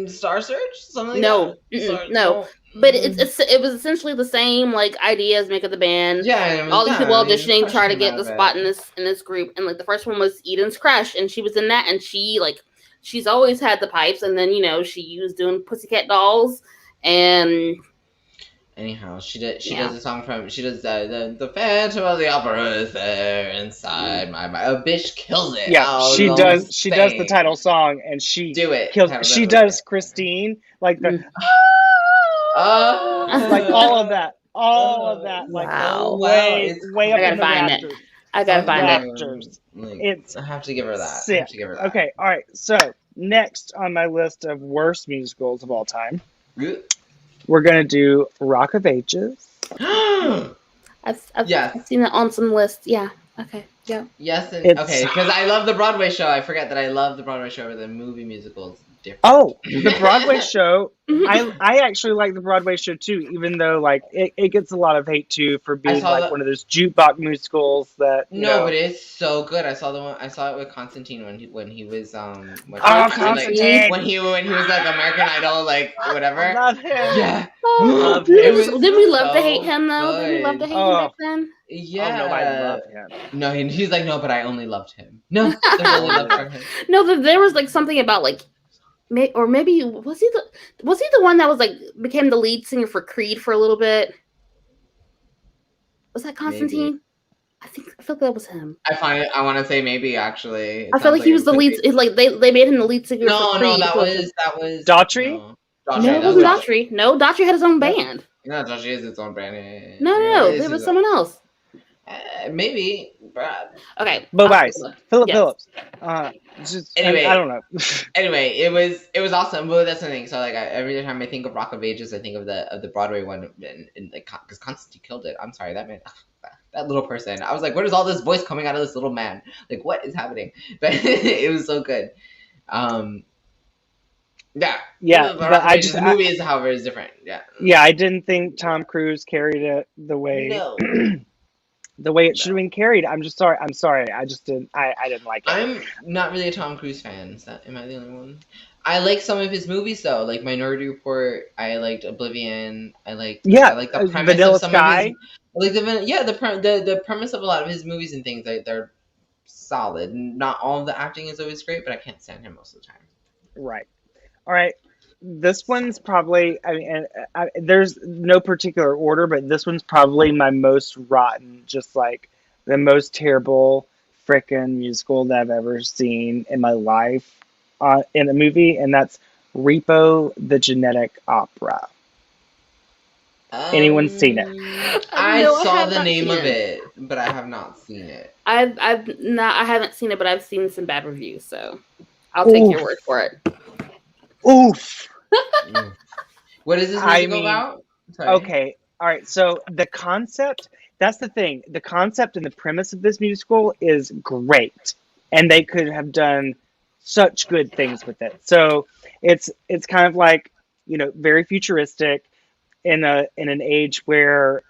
Star Search, something like No, that. no. But it was essentially the same like ideas make of the band. Yeah, all these people auditioning, trying to get the spot in this group. And like the first one was Eden's Crush, and she was in that, and she's always had the pipes, and then she was doing Pussycat Dolls, and anyhow, she does a song from the Phantom of the Opera is there inside my mind. A bitch kills it. Yeah, she does the title song, and she She does Christine, like the like all of that, like way up in the rafters. I gotta find it. I have to give her that. Sick. Okay, all right. So next on my list of worst musicals of all time, we're gonna do Rock of Ages. I've seen it on some lists. Yeah. Okay. Yeah. Yes. Okay. Because I love the Broadway show. I forget that I love the Broadway show over the movie musicals. Different. Oh, the Broadway show. I actually like the Broadway show too, even though like it gets a lot of hate too for being like one of those jukebox musicals that. But it's so good. I saw it with Constantine when he was Constantine when he was like American Idol, like whatever. I love him. Yeah. Did we love to hate him though? Did we love to hate him back then? Yeah. Oh, no, I love him. No, he's like, no, but I only loved him. No, I only loved him. No, there was like something about like. Or maybe was he the one that was like became the lead singer for Creed for a little bit? Was that Constantine? Maybe. I feel like that was him. I want to say maybe actually. I feel like he was the lead. Like they made him the lead singer. for Creed. That was Daughtry. No, it wasn't Daughtry. No, Daughtry had his own band. No, Daughtry is its own brand. No, there was someone else. Maybe Brad. Okay. Philip Phillips. Anyway, I don't know. Anyway, it was awesome. But that's the thing. So like every time I think of Rock of Ages, I think of the Broadway one, and like because Constantine killed it. I'm sorry, that man, that little person. I was like, where is all this voice coming out of this little man? Like, what is happening? But it was so good. Yeah. The movie is, however, is different. Yeah. Yeah, I didn't think Tom Cruise carried it the way. No. The way it should have been carried. I'm sorry. I just didn't. I didn't like it. I'm not really a Tom Cruise fan. Am I the only one? I like some of his movies though, like Minority Report. I liked Oblivion. I like the premise Vanilla of some Sky. of his. The premise of a lot of his movies and things. Like they're solid. Not all of the acting is always great, but I can't stand him most of the time. Right. All right. This one's probably, there's no particular order, but this one's probably my most rotten, just like the most terrible frickin' musical that I've ever seen in my life in a movie, and that's Repo the Genetic Opera. Anyone seen it? I saw the name of it, but I have not seen it. I haven't seen it, but I've seen some bad reviews, so I'll take your word for it. Oof. What is this musical about? Sorry. Okay. All right. So the concept, that's the thing. The concept and the premise of this musical is great. And they could have done such good things with it. So it's kind of like, very futuristic in an age where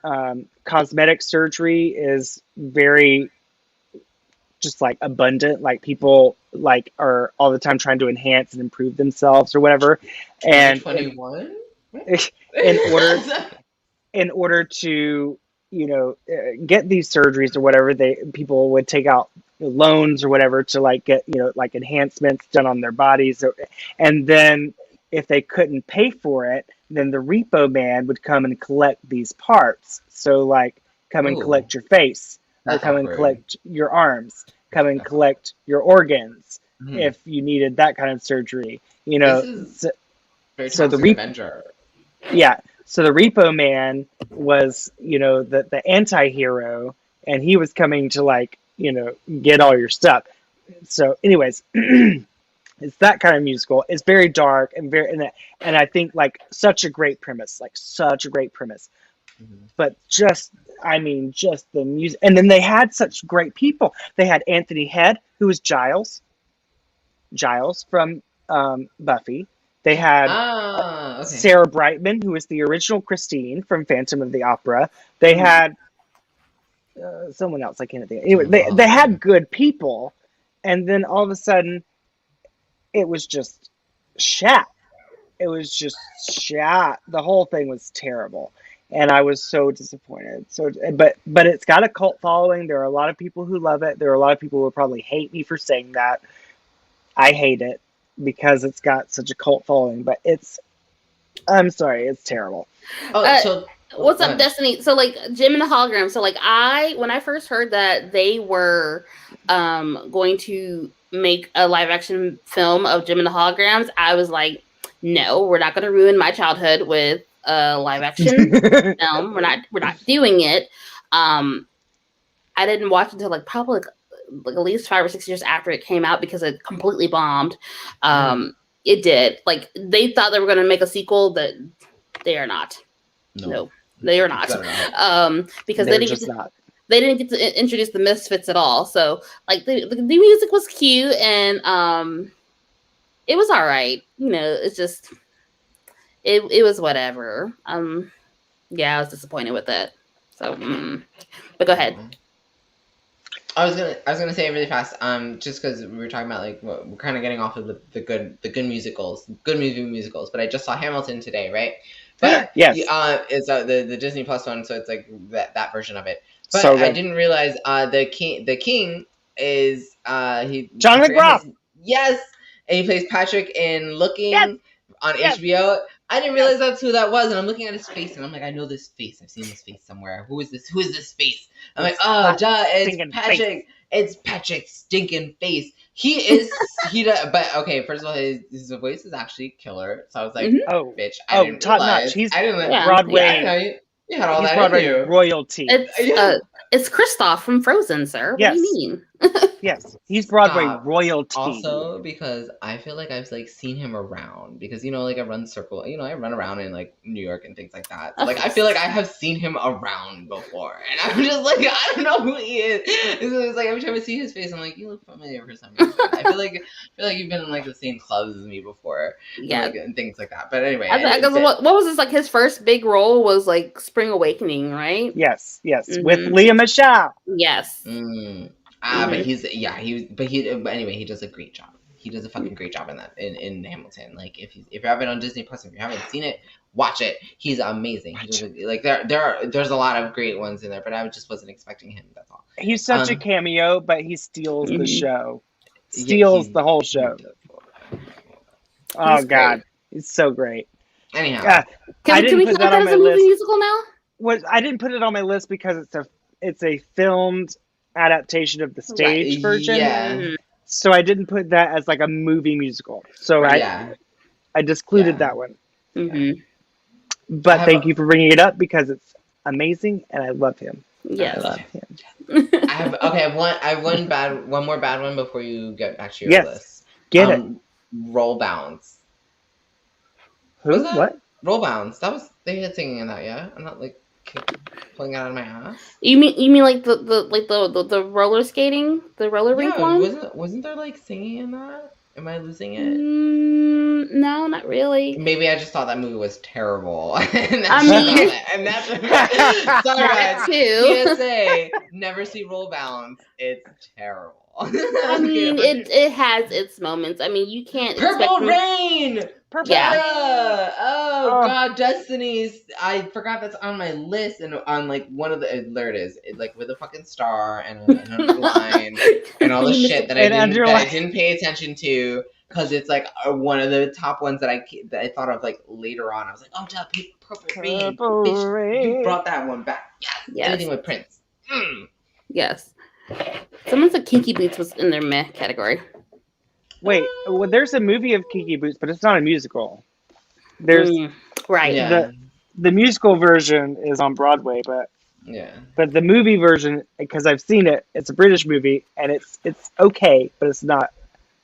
cosmetic surgery is very just like abundant, like people like are all the time trying to enhance and improve themselves or whatever. And 21 in order to get these surgeries or whatever, people would take out loans or whatever to like get like enhancements done on their bodies, and then if they couldn't pay for it, then the repo man would come and collect these parts. So like come and collect your face, or come and collect your arms, come and collect your organs if you needed that kind of surgery. So the Avenger. Yeah. So the Repo Man was, the anti-hero, and he was coming to like, get all your stuff. So anyways, it's that kind of musical. It's very dark and and I think like such a great premise. But just the music. And then they had such great people. They had Anthony Head, who was Giles from Buffy. They had Sarah Brightman, who was the original Christine from Phantom of the Opera. They had someone else, I can't think. Anyway, they had good people, And then all of a sudden, it was just shat. It was just shat. The whole thing was terrible. And I was so disappointed. But it's got a cult following. There are a lot of people who love it. There are a lot of people who will probably hate me for saying that. I hate it because it's got such a cult following. But I'm sorry, it's terrible. What's up, Destiny? So like Jim and the Hologram. So like when I first heard that they were going to make a live action film of Jim and the Holograms, I was like, no, we're not going to ruin my childhood with a live action film. We're not doing it. I didn't watch until like probably like at least 5 or 6 years after it came out because it completely bombed. It did. Like they thought they were going to make a sequel, that they are not. No, they are not. Because they didn't get to introduce the Misfits at all. So like the music was cute and it was all right. You know, it's just it was whatever. Yeah, I was disappointed with it. So, but go ahead. I was gonna say really fast. Just because we were talking about like we're kind of getting off of the good musicals, good movie musicals. But I just saw Hamilton today, right? But yes, it's the Disney Plus one, so it's like that version of it. But so I didn't realize the king is John McGrath. Yes, and he plays Patrick in Looking on HBO. I didn't realize that's who that was, and I'm looking at his face, and I'm like, I know this face. I've seen this face somewhere. Who is this? Who is this face? I'm like, oh, duh, it's Patrick. Face. It's Patrick's stinking face. But okay, first of all, his voice is actually killer. So I was like, oh, bitch, I didn't top realize. Notch. He's Broadway. Yeah, you had all he's that Broadway in you. Royalty. It's Kristoff from Frozen, sir. What do you mean? Yes, he's Broadway royalty. Also, because I feel like I've like seen him around because like I run I run around in like New York and things like that. So, like I feel like I have seen him around before, and I'm just like I don't know who he is. It's like every time I see his face, I'm like, you look familiar for some reason. I feel like you've been in like the same clubs as me before, and things like that. But anyway, what was this like? His first big role was like Spring Awakening, right? Yes, with Lea Michele. Yes. But anyway, he does a great job. He does a fucking great job in that in Hamilton. Like if you have it on Disney Plus, if you haven't seen it, watch it. He's amazing. There's a lot of great ones in there, but I just wasn't expecting him. That's all. He's such a cameo, but he steals the show. Steals the whole show. Oh God, it's so great. Anyhow, can we put that as a movie musical now? I didn't put it on my list because it's a filmed adaptation of the stage version. Yeah. So I didn't put that as like a movie musical. So I discluded that one. Mm-hmm. But thank you for bringing it up because it's amazing and I love him. Yes. I love him. I have one more bad one before you get back to your list. Get it. Roll Bounce. Who? What? Roll Bounce. They had singing in that, yeah? I'm not like pulling it out of my ass. You mean like the roller skating, the roller rink one? Wasn't there like singing in that? Am I losing it? No, not really. Maybe I just thought that movie was terrible. Sorry guys. PSA, never see Roll Bounce. It's terrible. I mean, it has its moments. I mean, you can't. Purple Rain. Purple Rain. Oh God, Destiny's. I forgot that's on my list, and on like one of the there it is, like with a fucking star and an underline and all the shit that I didn't pay attention to because it's like one of the top ones that I thought of like later on. I was like, oh, duh, Purple Rain. Bitch, you brought that one back. Yes. Anything with Prince. Yes. Someone said Kinky Boots was in their meh category. Wait, well, there's a movie of Kinky Boots, but it's not a musical. There's right. Yeah. The musical version is on Broadway, but the movie version, because I've seen it, it's a British movie, and it's okay, but it's not.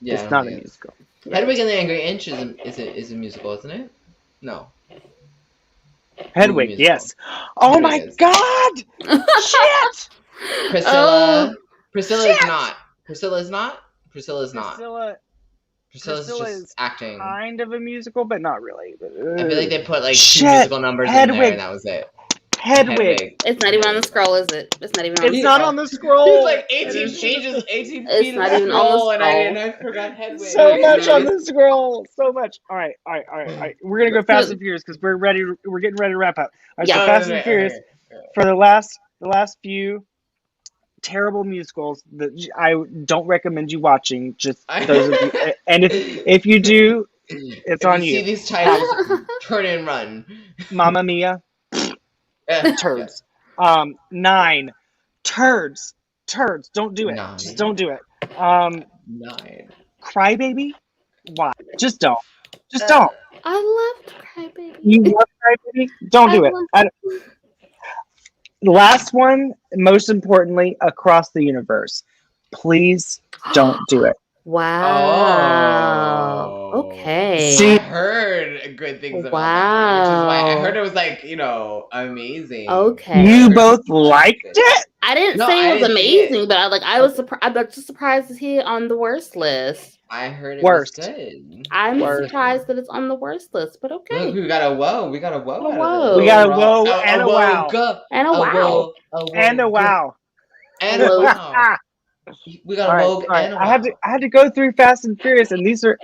It's not a musical. Hedwig and the Angry Inch is a musical, isn't it? No. Hedwig, yes. Oh my God! Shit! Priscilla is not. Priscilla is not. Priscilla's just acting. Kind of a musical, but not really. I feel like they put like 2 musical numbers in there, and that was it. Hedwig. It's not even on the scroll, is it? It's not even on It's the not scroll. on the scroll. He's like 18 pages, 18 It's feet not of even on the scroll, and scroll. I forgot Hedwig. So much on the scroll. So much. All right. We're gonna go fast and furious because we're ready. We're getting ready to wrap up. All right, Yeah. so fast and furious for the last few terrible musicals that I don't recommend you watching. Just those of you, and if you do, it's on you. See these titles, turn and run. Mamma Mia, turds. 9, turds. Don't do it. 9. Just don't do it. 9. Crybaby, why? Just don't. Just don't. I loved Crybaby. You love Crybaby? Don't do it. The last one, most importantly, Across the Universe. Please don't do it. Wow. Oh. Okay. See, I heard good things about that, which is why I heard it was like, amazing. Okay. You both liked it? I didn't No, say I it was didn't see it. amazing, but I was surprised. I'm just surprised to see it on the worst list. I heard it Worst. was good. I'm Worst. surprised that it's on the worst list, but okay. Look, we got a whoa. We got a whoa. A out of whoa. this. We got a whoa and a whoa, wow. And a wow. And a wow. And a wow. We got a All whoa right. and a I wow. had to go through Fast and Furious, and these are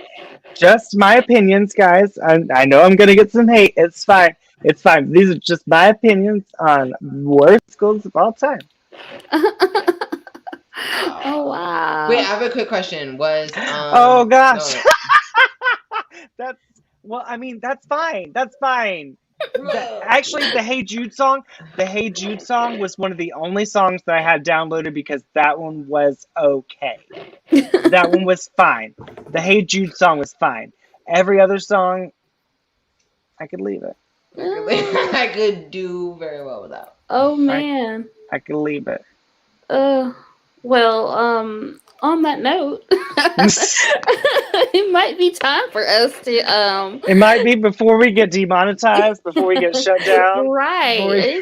just my opinions, guys. I know I'm gonna get some hate. It's fine. It's fine. These are just my opinions on worst schools of all time. Oh wow. Wait, I have a quick question. Oh gosh. That's fine. That's fine. Actually, the Hey Jude song was one of the only songs that I had downloaded because that one was okay. That one was fine. The Hey Jude song was fine. Every other song, I could leave it. I could do very well with that. Oh man. I could leave it. Well, on that note, it might be time for us to It might be before we get demonetized, before we get shut down. Right.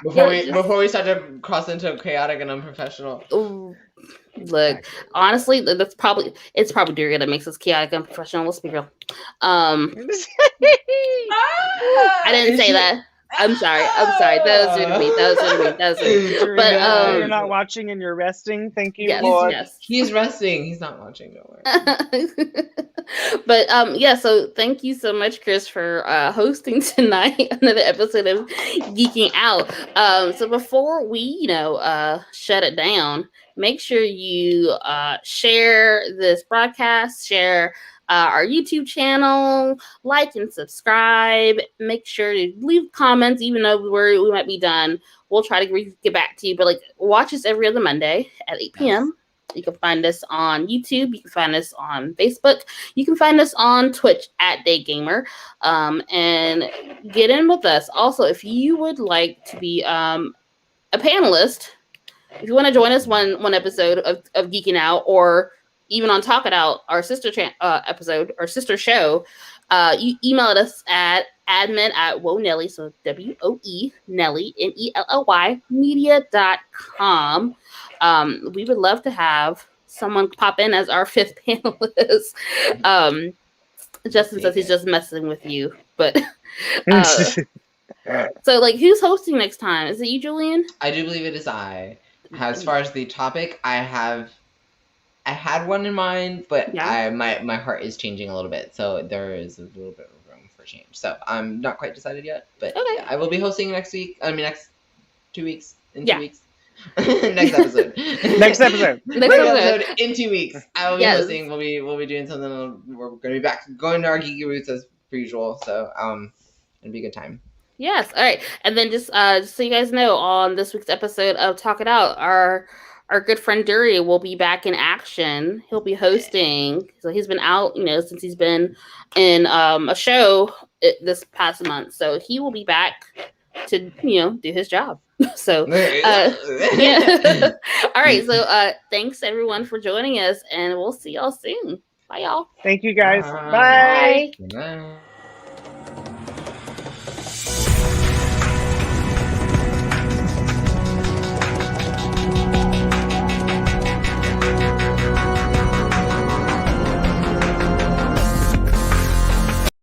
Before we start to cross into chaotic and unprofessional. Ooh, look, honestly, it's probably Durian that makes us chaotic and unprofessional. Let's be real. I didn't say that. I'm sorry. That was rude of me. But you're not watching and you're resting. Thank you, yes, Lord. yes. He's resting. He's not watching. Don't worry. But yeah. So thank you so much, Chris, for hosting tonight another episode of Geeking Out. So before we, shut it down, make sure you share this broadcast. Share our YouTube channel, like and subscribe. Make sure to leave comments, even though we might be done. We'll try to get back to you, but watch us every other Monday at 8 p.m. You can find us on YouTube. You can find us on Facebook. You can find us on Twitch at DayGamer, and get in with us. Also, if you would like to be a panelist, if you want to join us one episode of Geeking Out, or even on TalkItOut, our sister episode or sister show, you email us at admin@WoeNelly, so WOE Nelly NELLY media.com. We would love to have someone pop in as our 5th panelist. Justin says he's just messing with you, but so who's hosting next time? Is it you, Julian? I do believe it is I. As far as the topic, I had one in mind, but my heart is changing a little bit, so there is a little bit of room for change. So I'm not quite decided yet, but okay. I will be hosting next 2 weeks. In 2 weeks. Next episode. Next episode in 2 weeks. I will be hosting. We'll be doing something. We're going to be back, going to our geeky roots as per usual. So it'll be a good time. Yes. All right. And then just so you guys know, on this week's episode of Talk It Out, our good friend Dury will be back in action. He'll be hosting. So he's been out, since he's been in a show this past month. So he will be back to, do his job. So, yeah. All right. So thanks everyone for joining us, and we'll see y'all soon. Bye, y'all. Thank you guys. Bye. Bye.